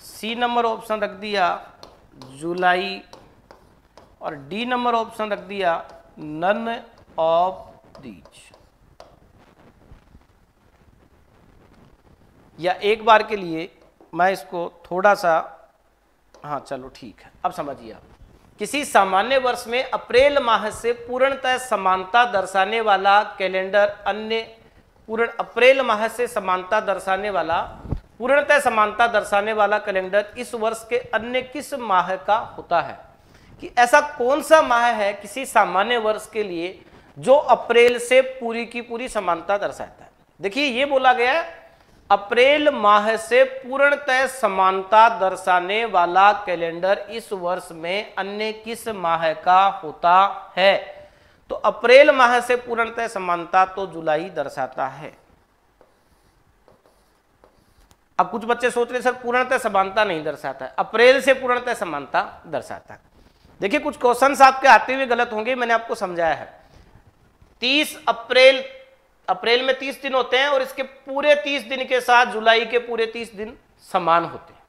सी नंबर ऑप्शन रख दिया जुलाई, और डी नंबर ऑप्शन रख दिया नन ऑफ दीज। या एक बार के लिए मैं इसको थोड़ा सा, हाँ चलो ठीक है, अब समझिए आप। किसी सामान्य वर्ष में अप्रैल माह से पूर्णतः समानता दर्शाने वाला कैलेंडर अप्रैल माह से पूर्णतः समानता दर्शाने वाला कैलेंडर इस वर्ष के अन्य किस माह का होता है। कि ऐसा कौन सा माह है किसी सामान्य वर्ष के लिए जो अप्रैल से पूरी की पूरी समानता दर्शाता है। देखिए ये बोला गया है अप्रैल माह से पूर्णतः समानता दर्शाने वाला कैलेंडर इस वर्ष में अन्य किस माह का होता है। तो अप्रैल माह से पूर्णतः समानता तो जुलाई दर्शाता है। अब कुछ बच्चे सोच रहे सर पूर्णतः समानता नहीं दर्शाता है, अप्रैल से पूर्णतः समानता दर्शाता है। देखिए कुछ क्वेश्चंस आपके आते हुए गलत होंगे, मैंने आपको समझाया है। 30 अप्रैल में 30 दिन होते हैं और इसके पूरे 30 दिन के साथ जुलाई के पूरे 30 दिन समान होते हैं,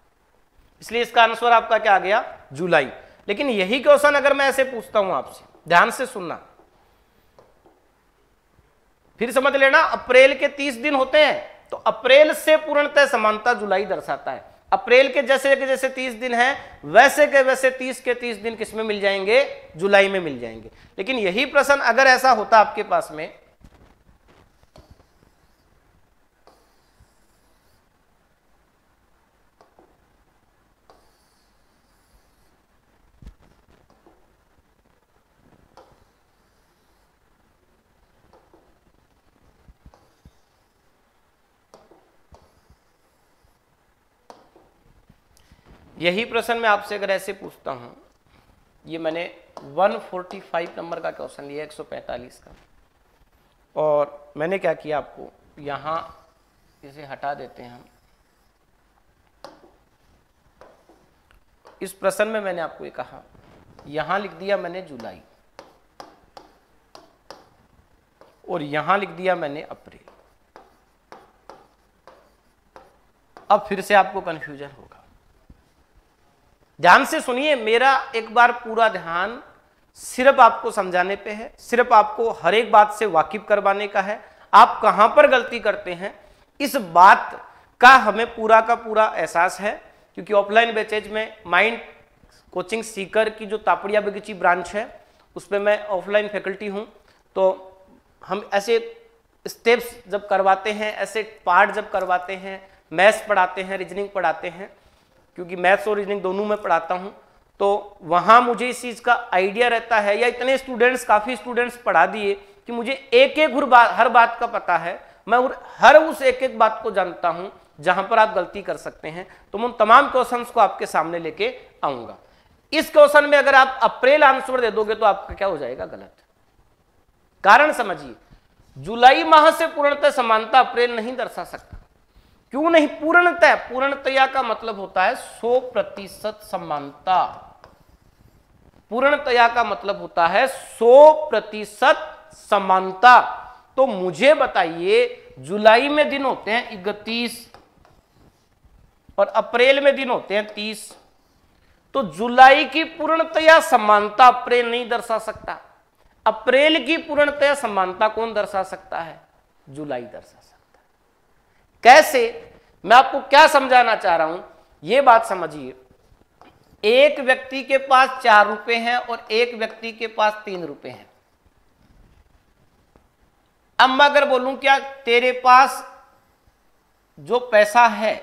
इसलिए इसका आंसर आपका क्या आ गया जुलाई। लेकिन यही क्वेश्चन अगर मैं ऐसे पूछता हूं आपसे, ध्यान से सुनना, फिर समझ लेना, अप्रैल के 30 दिन होते हैं तो अप्रैल से पूर्णतः समानता जुलाई दर्शाता है। अप्रैल के जैसे के जैसे 30 दिन हैं वैसे के वैसे 30 के 30 दिन किसमें मिल जाएंगे, जुलाई में मिल जाएंगे। लेकिन यही प्रश्न अगर ऐसा होता आपके पास में यही प्रश्न मैं आपसे अगर ऐसे पूछता हूं, ये मैंने 145 नंबर का क्वेश्चन लिया 145 का, और मैंने क्या किया, आपको यहां इसे हटा देते हैं हम। इस प्रश्न में मैंने आपको ये कहा, यहां लिख दिया मैंने जुलाई और यहां लिख दिया मैंने अप्रैल। अब फिर से आपको कंफ्यूजन होगा। ध्यान से सुनिए, मेरा एक बार पूरा ध्यान सिर्फ आपको समझाने पे है, सिर्फ आपको हर एक बात से वाकिफ करवाने का है। आप कहां पर गलती करते हैं इस बात का हमें पूरा का पूरा एहसास है, क्योंकि ऑफलाइन बैचेज में माइंड कोचिंग सीकर की जो तापड़िया बगीची ब्रांच है उस पर मैं ऑफलाइन फैकल्टी हूं। तो हम ऐसे स्टेप्स जब करवाते हैं, ऐसे पार्ट जब करवाते हैं, मैथ्स पढ़ाते हैं, रीजनिंग पढ़ाते हैं, क्योंकि मैथ्स और रीजनिंग दोनों में पढ़ाता हूं, तो वहां मुझे इस चीज का आइडिया रहता है, या इतने स्टूडेंट्स, काफी स्टूडेंट्स पढ़ा दिए कि मुझे एक एक हर बात का पता है, मैं हर उस एक एक बात को जानता हूं जहां पर आप गलती कर सकते हैं। तो मैं उन तमाम क्वेश्चंस को आपके सामने लेके आऊंगा। इस क्वेश्चन में अगर आप अप्रैल आंसर दे दोगे तो आपका क्या हो जाएगा, गलत। कारण समझिए, जुलाई माह से पूर्णतः समानता अप्रैल नहीं दर्शा सकता। क्यों नहीं? पूर्णतः, पूर्णतया का मतलब होता है 100% समानता। पूर्णतया का मतलब होता है 100% समानता। तो मुझे बताइए, जुलाई में दिन होते हैं 31 और अप्रैल में दिन होते हैं 30, तो जुलाई की पूर्णतया समानता अप्रैल नहीं दर्शा सकता। अप्रैल की पूर्णतया समानता कौन दर्शा सकता है? जुलाई दर्शा सकता है। कैसे? मैं आपको क्या समझाना चाह रहा हूं, यह बात समझिए। एक व्यक्ति के पास 4 रुपए हैं और एक व्यक्ति के पास 3 रुपए हैं। अब मैं अगर बोलूं क्या तेरे पास जो पैसा है,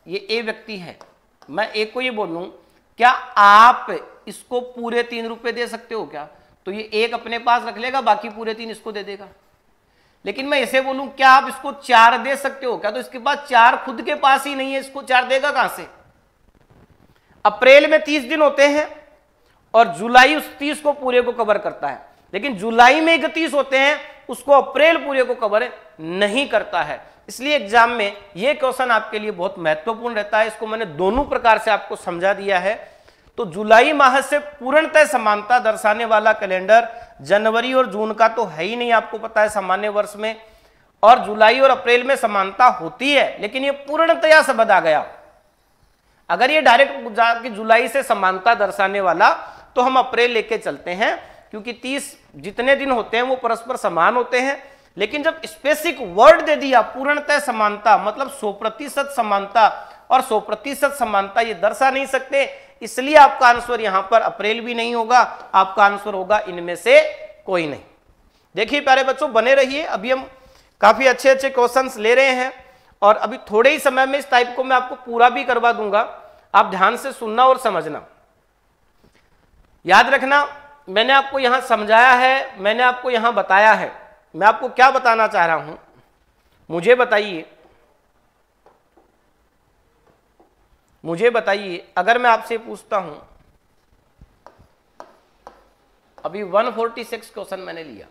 ये ए व्यक्ति है, मैं ए को ये बोलूं क्या आप इसको पूरे 3 रुपए दे सकते हो क्या? तो ये एक अपने पास रख लेगा, बाकी पूरे 3 इसको दे देगा। लेकिन मैं इसे बोलूं क्या आप इसको 4 दे सकते हो क्या? तो इसके पास 4 खुद के पास ही नहीं है, इसको 4 देगा कहां से? अप्रैल में 30 दिन होते हैं और जुलाई उस 30 को पूरे को कवर करता है, लेकिन जुलाई में 31 होते हैं, उसको अप्रैल पूरे को कवर नहीं करता है। इसलिए एग्जाम में यह क्वेश्चन आपके लिए बहुत महत्वपूर्ण रहता है। इसको मैंने दोनों प्रकार से आपको समझा दिया है। तो जुलाई माह से पूर्णतः समानता दर्शाने वाला कैलेंडर जनवरी और जून का तो है ही नहीं, आपको पता है सामान्य वर्ष में, और जुलाई और अप्रैल में समानता होती है, लेकिन ये पूर्णतया शब्द आ गया। अगर ये डायरेक्ट जाके जुलाई से समानता दर्शाने वाला, तो हम अप्रैल लेके चलते हैं, क्योंकि 30 जितने दिन होते हैं वो परस्पर समान होते हैं। लेकिन जब स्पेसिफिक वर्ड दे दिया पूर्णतः समानता, मतलब 100% समानता, और 100% समानता ये दर्शा नहीं सकते, इसलिए आपका आंसर यहां पर अप्रैल भी नहीं होगा, आपका आंसर होगा इनमें से कोई नहीं। देखिए प्यारे बच्चों, बने रहिए, अभी हम काफी अच्छे अच्छे क्वेश्चंस ले रहे हैं और अभी थोड़े ही समय में इस टाइप को मैं आपको पूरा भी करवा दूंगा। आप ध्यान से सुनना और समझना। याद रखना, मैंने आपको यहां समझाया है, मैंने आपको यहां बताया है। मैं आपको क्या बताना चाह रहा हूं, मुझे बताइए, अगर मैं आपसे पूछता हूं, अभी 146 क्वेश्चन मैंने लिया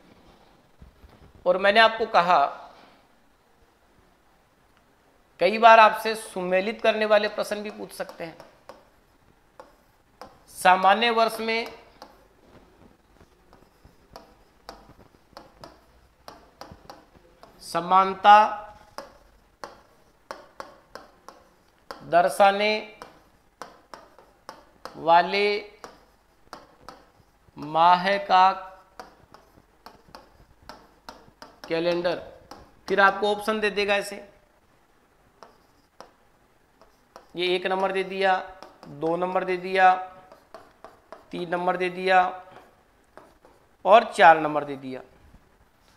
और मैंने आपको कहा कई बार आपसे सुमेलित करने वाले प्रश्न भी पूछ सकते हैं। सामान्य वर्ष में समानता दर्शाने वाले माह का कैलेंडर, फिर आपको ऑप्शन दे देगा ऐसे, ये 1 नंबर दे दिया, 2 नंबर दे दिया, 3 नंबर दे दिया और 4 नंबर दे दिया,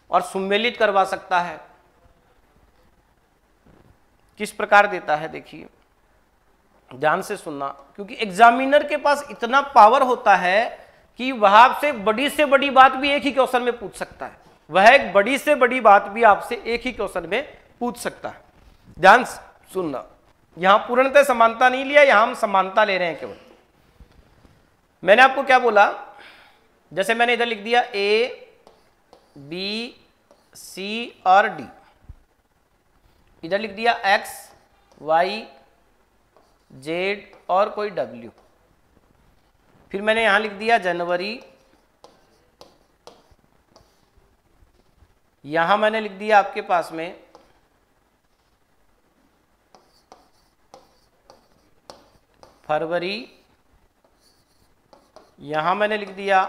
और सुमेलित करवा सकता है। किस प्रकार देता है देखिए, ध्यान से सुनना, क्योंकि एग्जामिनर के पास इतना पावर होता है कि वह आपसे बड़ी बात भी एक ही क्वेश्चन में पूछ सकता है। वह एक बड़ी से बड़ी बात भी आपसे एक ही क्वेश्चन में पूछ सकता है। ध्यान से सुनना, यहां पूर्णतः समानता नहीं लिया, यहां हम समानता ले रहे हैं केवल। मैंने आपको क्या बोला, जैसे मैंने इधर लिख दिया ए बी सी और डी, इधर लिख दिया एक्स वाई जेड और कोई डब्ल्यू, फिर मैंने यहां लिख दिया जनवरी, यहां मैंने लिख दिया आपके पास में फरवरी, यहां मैंने लिख दिया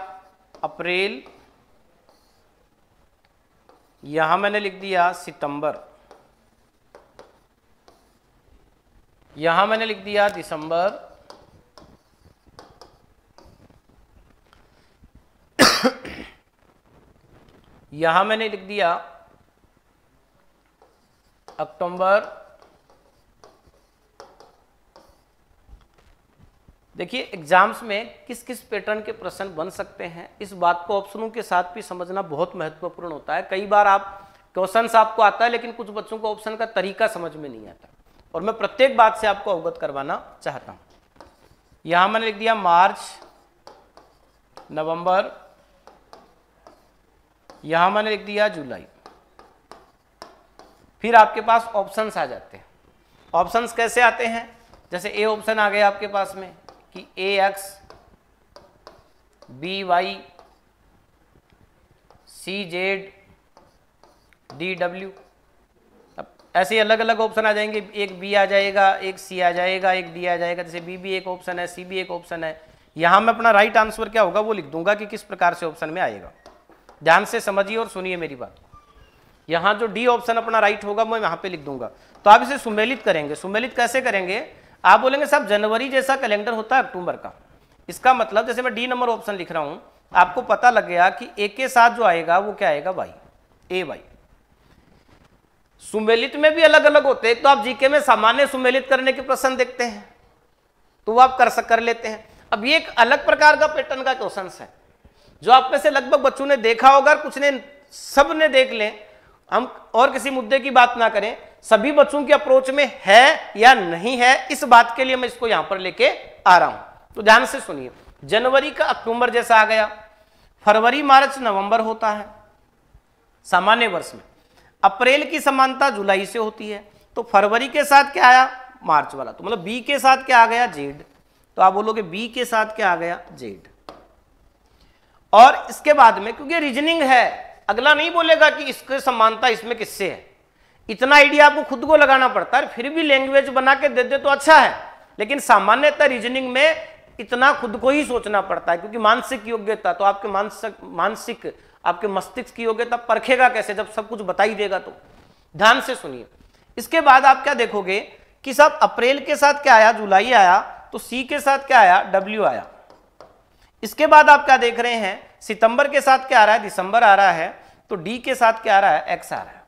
अप्रैल, यहां मैंने लिख दिया सितंबर, यहां मैंने लिख दिया दिसंबर, यहां मैंने लिख दिया अक्टूबर। देखिए एग्जाम्स में किस किस पैटर्न के प्रश्न बन सकते हैं, इस बात को ऑप्शनों के साथ भी समझना बहुत महत्वपूर्ण होता है। कई बार आप क्वेश्चंस आपको आता है लेकिन कुछ बच्चों को ऑप्शन का तरीका समझ में नहीं आता, और मैं प्रत्येक बात से आपको अवगत करवाना चाहता हूं। यहां मैंने लिख दिया मार्च, नवंबर, यहां मैंने लिख दिया जुलाई। फिर आपके पास ऑप्शंस आ जाते हैं। ऑप्शंस कैसे आते हैं, जैसे ए ऑप्शन आ गया आपके पास में कि ए एक्स, बी वाई, सी जेड, डी डब्ल्यू। अब ऐसे अलग अलग ऑप्शन आ जाएंगे, एक बी आ जाएगा, एक सी आ जाएगा, एक डी आ जाएगा। जैसे बी भी एक ऑप्शन है, सी भी एक ऑप्शन है। यहां मैं अपना राइट आंसर क्या होगा वो लिख दूंगा कि किस प्रकार से ऑप्शन में आएगा। ध्यान से समझिए और सुनिए मेरी बात। यहां जो डी ऑप्शन अपना राइट होगा मैं यहां पे लिख दूंगा। तो आप इसे सुमेलित करेंगे। सुमेलित कैसे करेंगे, आप बोलेंगे साहब जनवरी जैसा कैलेंडर होता है अक्टूबर का, इसका मतलब जैसे मैं डी नंबर ऑप्शन लिख रहा हूं, आपको पता लग गया कि ए के साथ जो आएगा वो क्या आएगा, वाई, ए वाई। सुमेलित में भी अलग अलग होते हैं। तो आप जीके में सामान्य सुमेलित करने के प्रश्न देखते हैं तो वो आप कर लेते हैं। अब ये एक अलग प्रकार का पैटर्न का क्वेश्चन है जो आप में से लगभग बच्चों ने देखा होगा, कुछ ने, सब ने देख लें। हम और किसी मुद्दे की बात ना करें, सभी बच्चों की अप्रोच में है या नहीं है, इस बात के लिए मैं इसको यहां पर लेके आ रहा हूं। तो ध्यान से सुनिए, जनवरी का अक्टूबर जैसा आ गया, फरवरी मार्च नवंबर होता है सामान्य वर्ष में, अप्रैल की समानता जुलाई से होती है। तो फरवरी के साथ क्या आया, मार्च वाला, तो मतलब बी के साथ क्या आ गया, जेड। तो आप बोलोगे बी के साथ क्या आ गया, जेड। और इसके बाद में क्योंकि रीजनिंग है, अगला नहीं बोलेगा कि इसकी समानता इसमें किससे है, इतना आइडिया आपको खुद को लगाना पड़ता है। फिर भी लैंग्वेज बना के दे दे तो अच्छा है, लेकिन सामान्यतः रीजनिंग में इतना खुद को ही सोचना पड़ता है, क्योंकि मानसिक योग्यता तो आपके मानसिक आपके मस्तिष्क की योग्यता परखेगा कैसे जब सब कुछ बता ही देगा। तो ध्यान से सुनिए, इसके बाद आप क्या देखोगे कि सब अप्रैल के साथ क्या आया, जुलाई आया, तो सी के साथ क्या आया, डब्ल्यू आया। इसके बाद आप क्या देख रहे हैं, सितंबर के साथ क्या आ रहा है, दिसंबर आ रहा है, तो डी के साथ क्या आ रहा है, एक्स आ रहा है।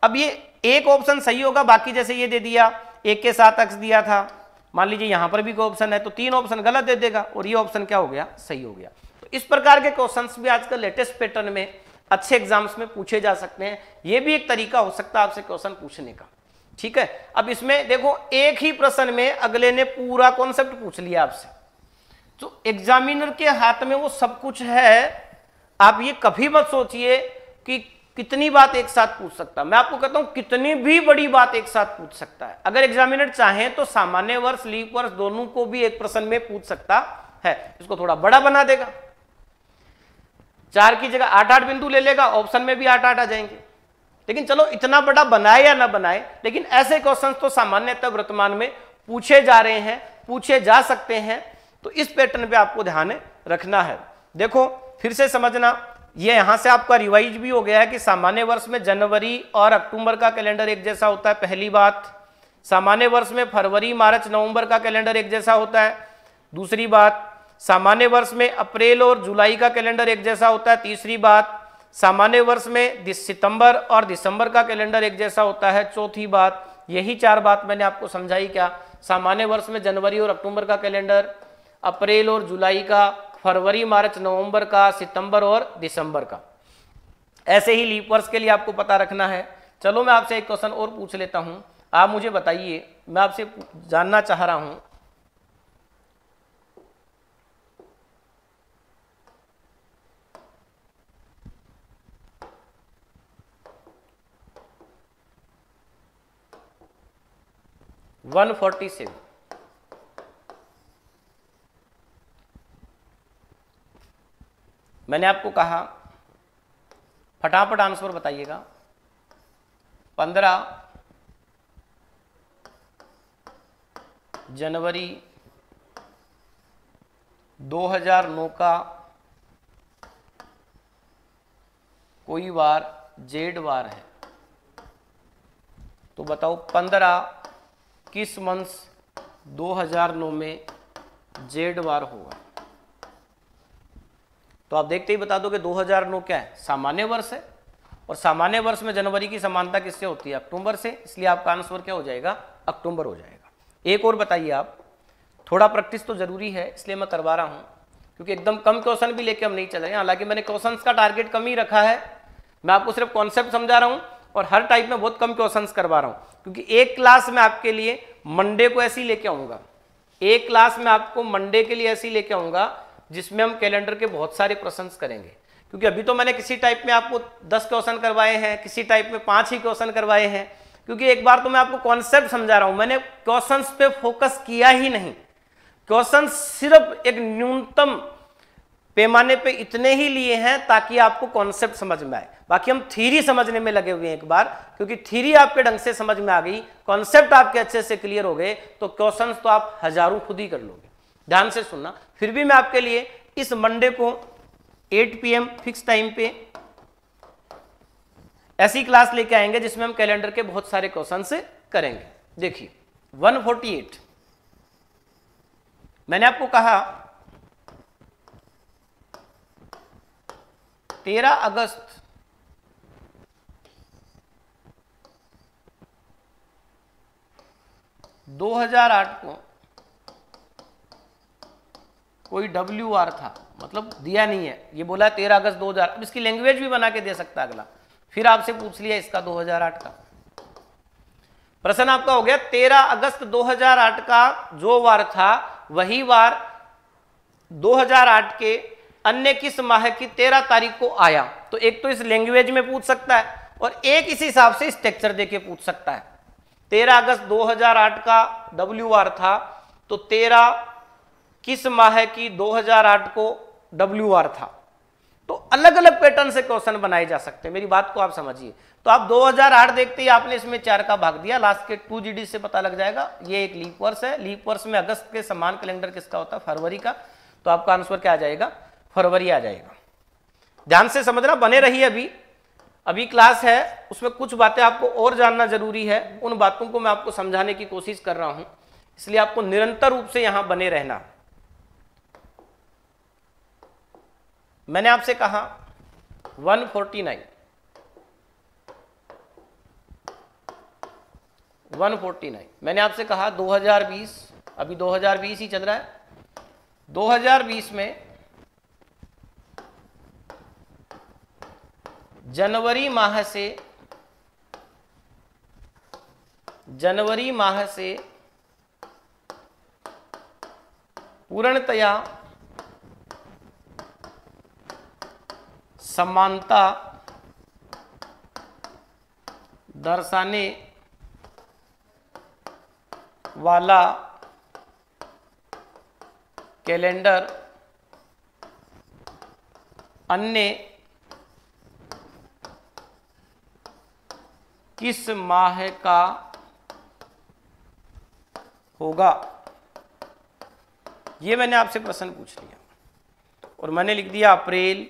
अब ये एक ऑप्शन सही होगा, बाकी जैसे ये दे दिया, एक के साथ एक्स दिया था, मान लीजिए यहां पर भी कोई ऑप्शन है तो 3 ऑप्शन गलत दे देगा और ये ऑप्शन क्या हो गया, सही हो गया। तो इस प्रकार के क्वेश्चंस भी आजकल लेटेस्ट पैटर्न में अच्छे एग्जाम्स में पूछे जा सकते हैं। ये भी एक तरीका हो सकता है आपसे क्वेश्चन पूछने का, ठीक है। अब इसमें देखो, एक ही प्रश्न में अगले ने पूरा कॉन्सेप्ट पूछ लिया आपसे, तो एग्जामिनर के हाथ में वो सब कुछ है। आप ये कभी मत सोचिए कि कितनी बात एक साथ पूछ सकता है। मैं आपको कहता हूं कितनी भी बड़ी बात एक साथ पूछ सकता है। अगर एग्जामिनर चाहे तो सामान्य वर्ष, लीप वर्ष दोनों को भी एक प्रश्न में पूछ सकता है। इसको थोड़ा बड़ा बना देगा, 4 की जगह 8-8 बिंदु ले लेगा, ऑप्शन में भी 8-8 आ जाएंगे। लेकिन चलो इतना बड़ा बनाए या ना बनाए, लेकिन ऐसे क्वेश्चन तो सामान्यतः वर्तमान में पूछे जा रहे हैं, पूछे जा सकते हैं। तो इस पैटर्न पे आपको ध्यान रखना है। देखो फिर से समझना, ये यहां से आपका रिवाइज भी हो गया है कि सामान्य वर्ष में जनवरी और अक्टूबर का कैलेंडर एक जैसा होता है, पहली बात। सामान्य वर्ष में फरवरी मार्च नवंबर का कैलेंडर एक जैसा होता है, दूसरी बात। सामान्य वर्ष में अप्रैल और जुलाई का कैलेंडर एक जैसा होता है, तीसरी बात। सामान्य वर्ष में सितंबर और दिसंबर का कैलेंडर एक जैसा होता है, चौथी बात। यही 4 बात मैंने आपको समझाई। क्या, सामान्य वर्ष में जनवरी और अक्टूबर का कैलेंडर, अप्रैल और जुलाई का, फरवरी मार्च नवंबर का, सितंबर और दिसंबर का। ऐसे ही लीप वर्ष के लिए आपको पता रखना है। चलो मैं आपसे एक क्वेश्चन और पूछ लेता हूं। आप मुझे बताइए मैं आपसे जानना चाह रहा हूं, वन 47 मैंने आपको कहा फटाफट आंसर बताइएगा। 15 जनवरी 2009 का कोई वार जेड वार है, तो बताओ 15 किस मंथ 2009 में जेड वार होगा? तो आप देखते ही बता दो कि 2009 क्या है, सामान्य वर्ष है, और सामान्य वर्ष में जनवरी की समानता किससे होती है? अक्टूबर से, इसलिए आपका आंसर क्या हो जाएगा? अक्टूबर हो जाएगा। एक और बताइए आप, थोड़ा प्रैक्टिस तो जरूरी है इसलिए मैं करवा रहा हूं, क्योंकि एकदम कम क्वेश्चन भी लेके हम नहीं चल रहे हैं। हालांकि मैंने क्वेश्चंस का टारगेट कम ही रखा है, मैं आपको सिर्फ कॉन्सेप्ट समझा रहा हूं और हर टाइप में बहुत कम क्वेश्चंस करवा रहा हूं, क्योंकि एक क्लास में आपके लिए मंडे को ऐसी लेके आऊंगा, एक क्लास में आपको मंडे के लिए ऐसी लेके आऊंगा जिसमें हम कैलेंडर के बहुत सारे प्रश्न करेंगे। क्योंकि अभी तो मैंने किसी टाइप में आपको 10 क्वेश्चन करवाए हैं, किसी टाइप में 5 ही क्वेश्चन करवाए हैं, क्योंकि एक बार तो मैं आपको कॉन्सेप्ट समझा रहा हूं, मैंने क्वेश्चंस पे फोकस किया ही नहीं। क्वेश्चन सिर्फ एक न्यूनतम पैमाने पे इतने ही लिए हैं ताकि आपको कॉन्सेप्ट समझ में आए, बाकी हम थ्योरी समझने में लगे हुए हैं एक बार, क्योंकि थ्योरी आपके ढंग से समझ में आ गई, कॉन्सेप्ट आपके अच्छे से क्लियर हो गए, तो क्वेश्चंस तो आप हजारों खुद ही कर लोगे। ध्यान से सुनना, फिर भी मैं आपके लिए इस मंडे को 8 PM फिक्स टाइम पे ऐसी क्लास लेके आएंगे जिसमें हम कैलेंडर के बहुत सारे क्वेश्चंस करेंगे। देखिए 148 मैंने आपको कहा 13 अगस्त 2008 को कोई WR था, मतलब दिया नहीं है, ये बोला 13 अगस्त 2000। अब इसकी लैंग्वेज भी बना के दे सकता है अगला, फिर आपसे पूछ लिया इसका 2008 का प्रश्न आपका हो गया। 13 अगस्त 2008 का जो वार था वही वार 2008 के अन्य किस माह की 13 तारीख को आया? तो एक तो इस लैंग्वेज में पूछ सकता है और एक इस हिसाब से स्ट्रक्चर देके पूछ सकता है। 13 अगस्त 2008 का WR था, तो 13 किस माह की 2008 को WR था? तो अलग अलग पैटर्न से क्वेश्चन बनाए जा सकते हैं, मेरी बात को आप समझिए। तो आप 2008 देखते ही आपने इसमें 4 का भाग दिया, लास्ट के 2 GD से पता लग जाएगा ये एक लीप वर्ष है। लीप वर्ष में अगस्त के समान कैलेंडर किसका होता है? फरवरी का। तो आपका आंसर क्या आ जाएगा? फरवरी आ जाएगा। ध्यान से समझना, बने रहिए। अभी क्लास है, उसमें कुछ बातें आपको और जानना जरूरी है, उन बातों को मैं आपको समझाने की कोशिश कर रहा हूं, इसलिए आपको निरंतर रूप से यहां बने रहना। मैंने आपसे कहा 149 मैंने आपसे कहा 2020, अभी 2020 ही चल रहा है, 2020 में जनवरी माह से पूर्णतया समानता दर्शाने वाला कैलेंडर अन्य किस माह का होगा? ये मैंने आपसे प्रश्न पूछ लिया और मैंने लिख दिया अप्रैल,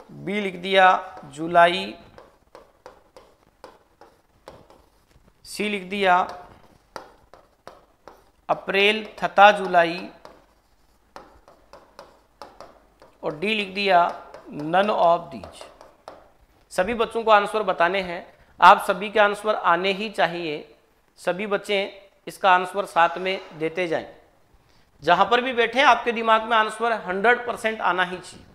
बी लिख दिया जुलाई, सी लिख दिया अप्रैल तथा जुलाई, और डी लिख दिया नन ऑफ दीज। सभी बच्चों को आंसर बताने हैं, आप सभी के आंसर आने ही चाहिए, सभी बच्चे इसका आंसर साथ में देते जाएं। जहां पर भी बैठे आपके दिमाग में आंसर 100% आना ही चाहिए,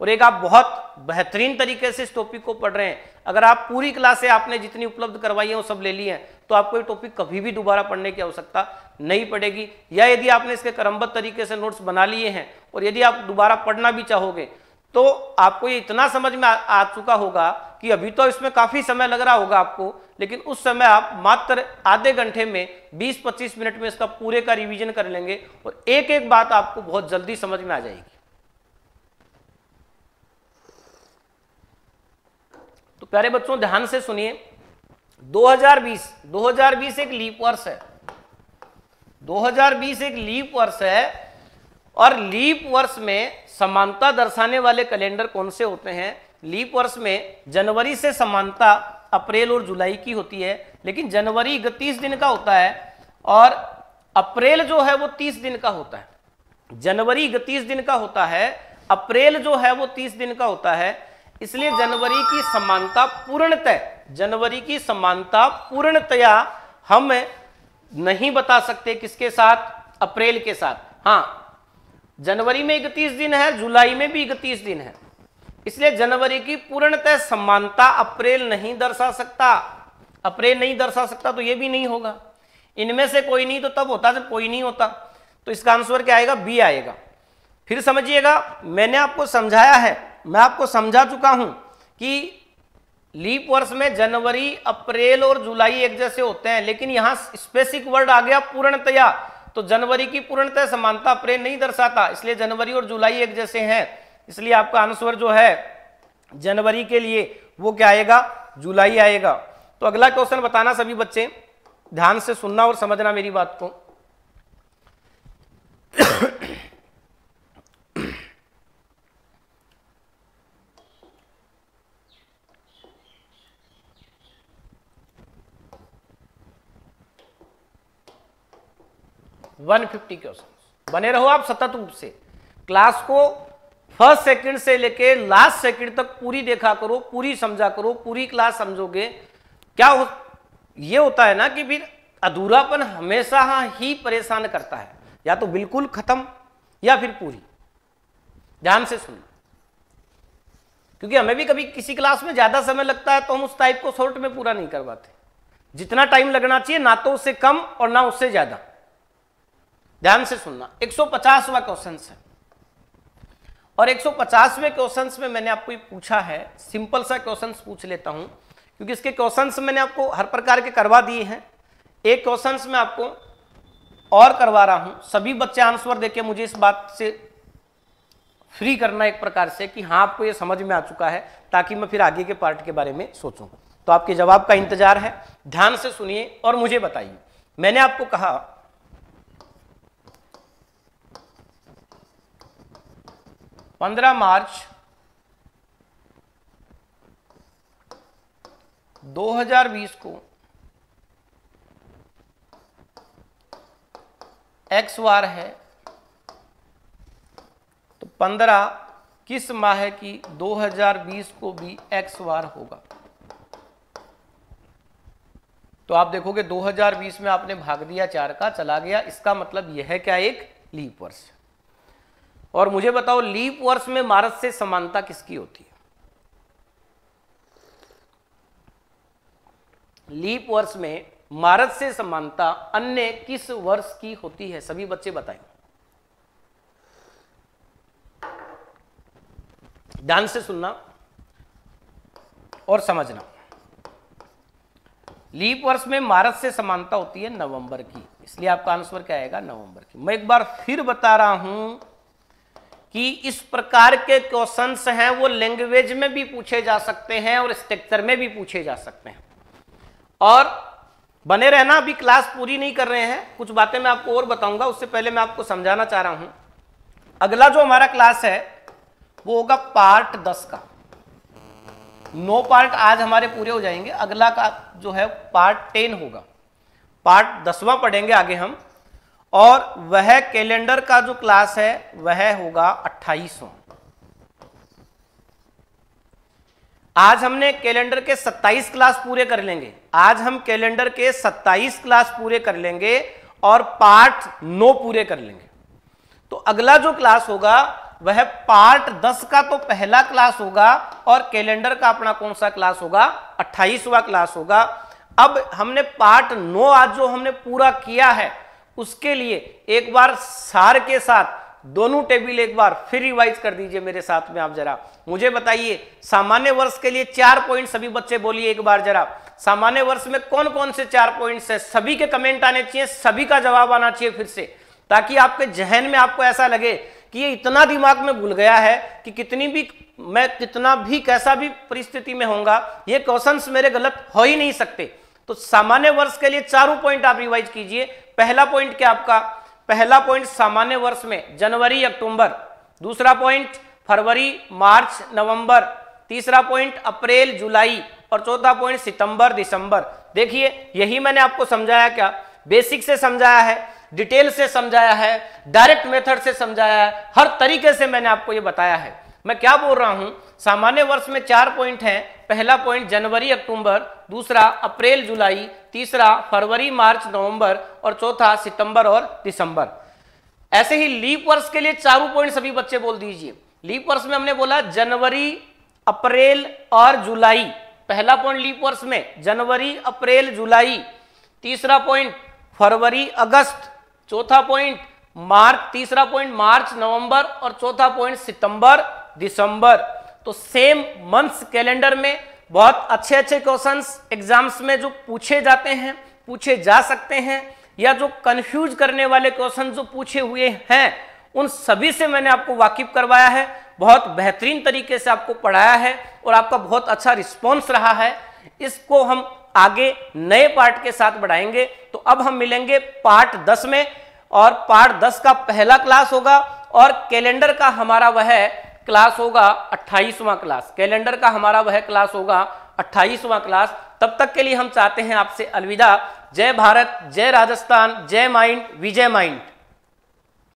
और एक आप बहुत बेहतरीन तरीके से इस टॉपिक को पढ़ रहे हैं, अगर आप पूरी क्लासें आपने जितनी उपलब्ध करवाई है वो सब ले ली हैं, तो आपको ये टॉपिक कभी भी दोबारा पढ़ने की आवश्यकता नहीं पड़ेगी। या यदि आपने इसके क्रमबद्ध तरीके से नोट्स बना लिए हैं और यदि आप दोबारा पढ़ना भी चाहोगे तो आपको ये इतना समझ में आ चुका होगा कि अभी तो इसमें काफ़ी समय लग रहा होगा आपको, लेकिन उस समय आप मात्र आधे घंटे में 20-25 मिनट में इसका पूरे का रिवीजन कर लेंगे और एक एक बात आपको बहुत जल्दी समझ में आ जाएगी। तो प्यारे बच्चों ध्यान से सुनिए, 2020 एक लीप वर्ष है। 2020 एक लीप वर्ष है और लीप वर्ष में समानता दर्शाने वाले कैलेंडर कौन से होते हैं? लीप वर्ष में जनवरी से समानता अप्रैल और जुलाई की होती है, लेकिन जनवरी 31 दिन का होता है और अप्रैल जो है वो 30 दिन का होता है। जनवरी 31 दिन का होता है, अप्रैल जो है वो 30 दिन का होता है। इसलिए जनवरी की समानता पूर्णतया हम नहीं बता सकते किसके साथ? अप्रैल के साथ। हाँ, जनवरी में 31 दिन है, जुलाई में भी 31 दिन है, इसलिए जनवरी की पूर्णतः समानता अप्रैल नहीं दर्शा सकता, तो ये भी नहीं होगा। इनमें से कोई नहीं तो तब होता जब कोई नहीं होता, तो इसका आंसर क्या आएगा? बी आएगा। फिर समझिएगा, मैंने आपको समझाया है, मैं आपको समझा चुका हूं कि लीप वर्ष में जनवरी, अप्रैल और जुलाई एक जैसे होते हैं, लेकिन यहां स्पेसिफिक वर्ड आ गया पूर्णतया, तो जनवरी की पूर्णतः समानता अप्रैल नहीं दर्शाता, इसलिए जनवरी और जुलाई एक जैसे हैं, इसलिए आपका आंसर जो है जनवरी के लिए वो क्या आएगा? जुलाई आएगा। तो अगला क्वेश्चन बताना सभी बच्चे, ध्यान से सुनना और समझना मेरी बात को। वन 150 क्वेश्चन बने रहो आप सतत रूप से। क्लास को फर्स्ट सेकंड से लेके लास्ट सेकंड तक पूरी देखा करो, पूरी समझा करो, पूरी क्लास समझोगे। ये होता है ना कि फिर अधूरापन हमेशा ही परेशान करता है, या तो बिल्कुल खत्म या फिर पूरी। ध्यान से सुनना, क्योंकि हमें भी कभी किसी क्लास में ज्यादा समय लगता है तो हम उस टाइप को शॉर्ट में पूरा नहीं करवाते। जितना टाइम लगना चाहिए ना तो उससे कम और ना उससे ज्यादा। ध्यान से सुनना, 150वां क्वेश्चन है और 150वें क्वेश्चन में मैंने आपको ये पूछा है, सिंपल सा क्वेश्चन पूछ लेता हूं, क्योंकि इसके क्वेश्चंस मैंने आपको हर प्रकार के करवा दिए हैं। एक क्वेश्चंस में आपको और करवा रहा हूं, सभी बच्चे आंसर देके मुझे इस बात से फ्री करना एक प्रकार से कि हाँ आपको ये समझ में आ चुका है, ताकि मैं फिर आगे के पार्ट के बारे में सोचूं। तो आपके जवाब का इंतजार है, ध्यान से सुनिए और मुझे बताइए। मैंने आपको कहा 15 मार्च 2020 को एक्स वार है, तो 15 किस माह की 2020 को भी एक्स वार होगा? तो आप देखोगे 2020 में आपने भाग दिया 4 का, चला गया, इसका मतलब यह है क्या? एक लीप वर्ष। और मुझे बताओ लीप वर्ष में मार्च से समानता किसकी होती है? लीप वर्ष में मार्च से समानता अन्य किस वर्ष की होती है? सभी बच्चे बताएं, ध्यान से सुनना और समझना। लीप वर्ष में मार्च से समानता होती है नवंबर की, इसलिए आपका आंसर क्या आएगा? नवंबर की। मैं एक बार फिर बता रहा हूं कि इस प्रकार के क्वेश्चंस हैं वो लैंग्वेज में भी पूछे जा सकते हैं और स्ट्रक्चर में भी पूछे जा सकते हैं। और बने रहना, अभी क्लास पूरी नहीं कर रहे हैं, कुछ बातें मैं आपको और बताऊंगा, उससे पहले मैं आपको समझाना चाह रहा हूं। अगला जो हमारा क्लास है वो होगा पार्ट 10 का। 9 पार्ट आज हमारे पूरे हो जाएंगे, अगला का जो है पार्ट 10 होगा, पार्ट 10वां पढ़ेंगे आगे हम। और वह कैलेंडर का जो क्लास है वह होगा 28वां। आज हमने कैलेंडर के 27 क्लास पूरे कर लेंगे, आज हम कैलेंडर के 27 क्लास पूरे कर लेंगे और पार्ट 9 पूरे कर लेंगे। तो अगला जो क्लास होगा वह पार्ट 10 का तो पहला क्लास होगा और कैलेंडर का अपना कौन सा क्लास होगा, 28वां क्लास होगा। अब हमने पार्ट 9 आज जो हमने पूरा किया है उसके लिए एक बार सार के साथ दोनों टेबल एक बार फिर रिवाइज कर दीजिए मेरे साथ में। आप जरा मुझे बताइए, सामान्य वर्ष के लिए 4 पॉइंट सभी बच्चे बोलिए एक बार जरा। सामान्य वर्ष में कौन कौन से 4 पॉइंट्स है? सभी के कमेंट आने चाहिए, सभी का जवाब आना चाहिए फिर से, ताकि आपके जहन में आपको ऐसा लगे कि ये इतना दिमाग में घुल गया है कि कितना भी कैसा भी परिस्थिति में होगा ये क्वेश्चंस मेरे गलत हो ही नहीं सकते। तो सामान्य वर्ष के लिए चारों पॉइंट आप रिवाइज कीजिए। पहला पॉइंट क्या आपका? पहला पॉइंट सामान्य वर्ष में जनवरी अक्टूबर, दूसरा पॉइंट फरवरी मार्च नवंबर, तीसरा पॉइंट अप्रैल जुलाई और चौथा पॉइंट सितंबर दिसंबर। देखिए यही मैंने आपको समझाया, क्या बेसिक से समझाया है, डिटेल से समझाया है, डायरेक्ट मेथड से समझाया है, हर तरीके से मैंने आपको ये बताया है। मैं क्या बोल रहा हूं, सामान्य वर्ष में 4 पॉइंट हैं। पहला पॉइंट जनवरी अक्टूबर, दूसरा अप्रैल जुलाई, तीसरा फरवरी मार्च नवंबर और चौथा सितंबर और दिसंबर। ऐसे ही लीप वर्ष के लिए चारों पॉइंट सभी बच्चे बोल दीजिए। लीप वर्ष में हमने बोला जनवरी अप्रैल और जुलाई, पहला पॉइंट लीप वर्ष में जनवरी अप्रैल जुलाई, तीसरा पॉइंट फरवरी अगस्त, चौथा पॉइंट मार्च, तीसरा पॉइंट मार्च नवंबर और चौथा पॉइंट सितंबर दिसंबर। तो सेम मंथ्स कैलेंडर में बहुत अच्छे अच्छे क्वेश्चंस एग्जाम्स में जो पूछे जाते हैं, पूछे जा सकते हैं, या जो कंफ्यूज करने वाले क्वेश्चन जो पूछे हुए हैं उन सभी से मैंने आपको वाकिफ करवाया है, बहुत बेहतरीन तरीके से आपको पढ़ाया है और आपका बहुत अच्छा रिस्पॉन्स रहा है। इसको हम आगे नए पार्ट के साथ बढ़ाएंगे। तो अब हम मिलेंगे पार्ट 10 में और पार्ट 10 का पहला क्लास होगा और कैलेंडर का हमारा वह क्लास होगा 28वां क्लास। कैलेंडर का हमारा वह क्लास होगा 28वां क्लास। तब तक के लिए हम चाहते हैं आपसे अलविदा। जय भारत, जय राजस्थान, जय माइंड, विजय माइंड।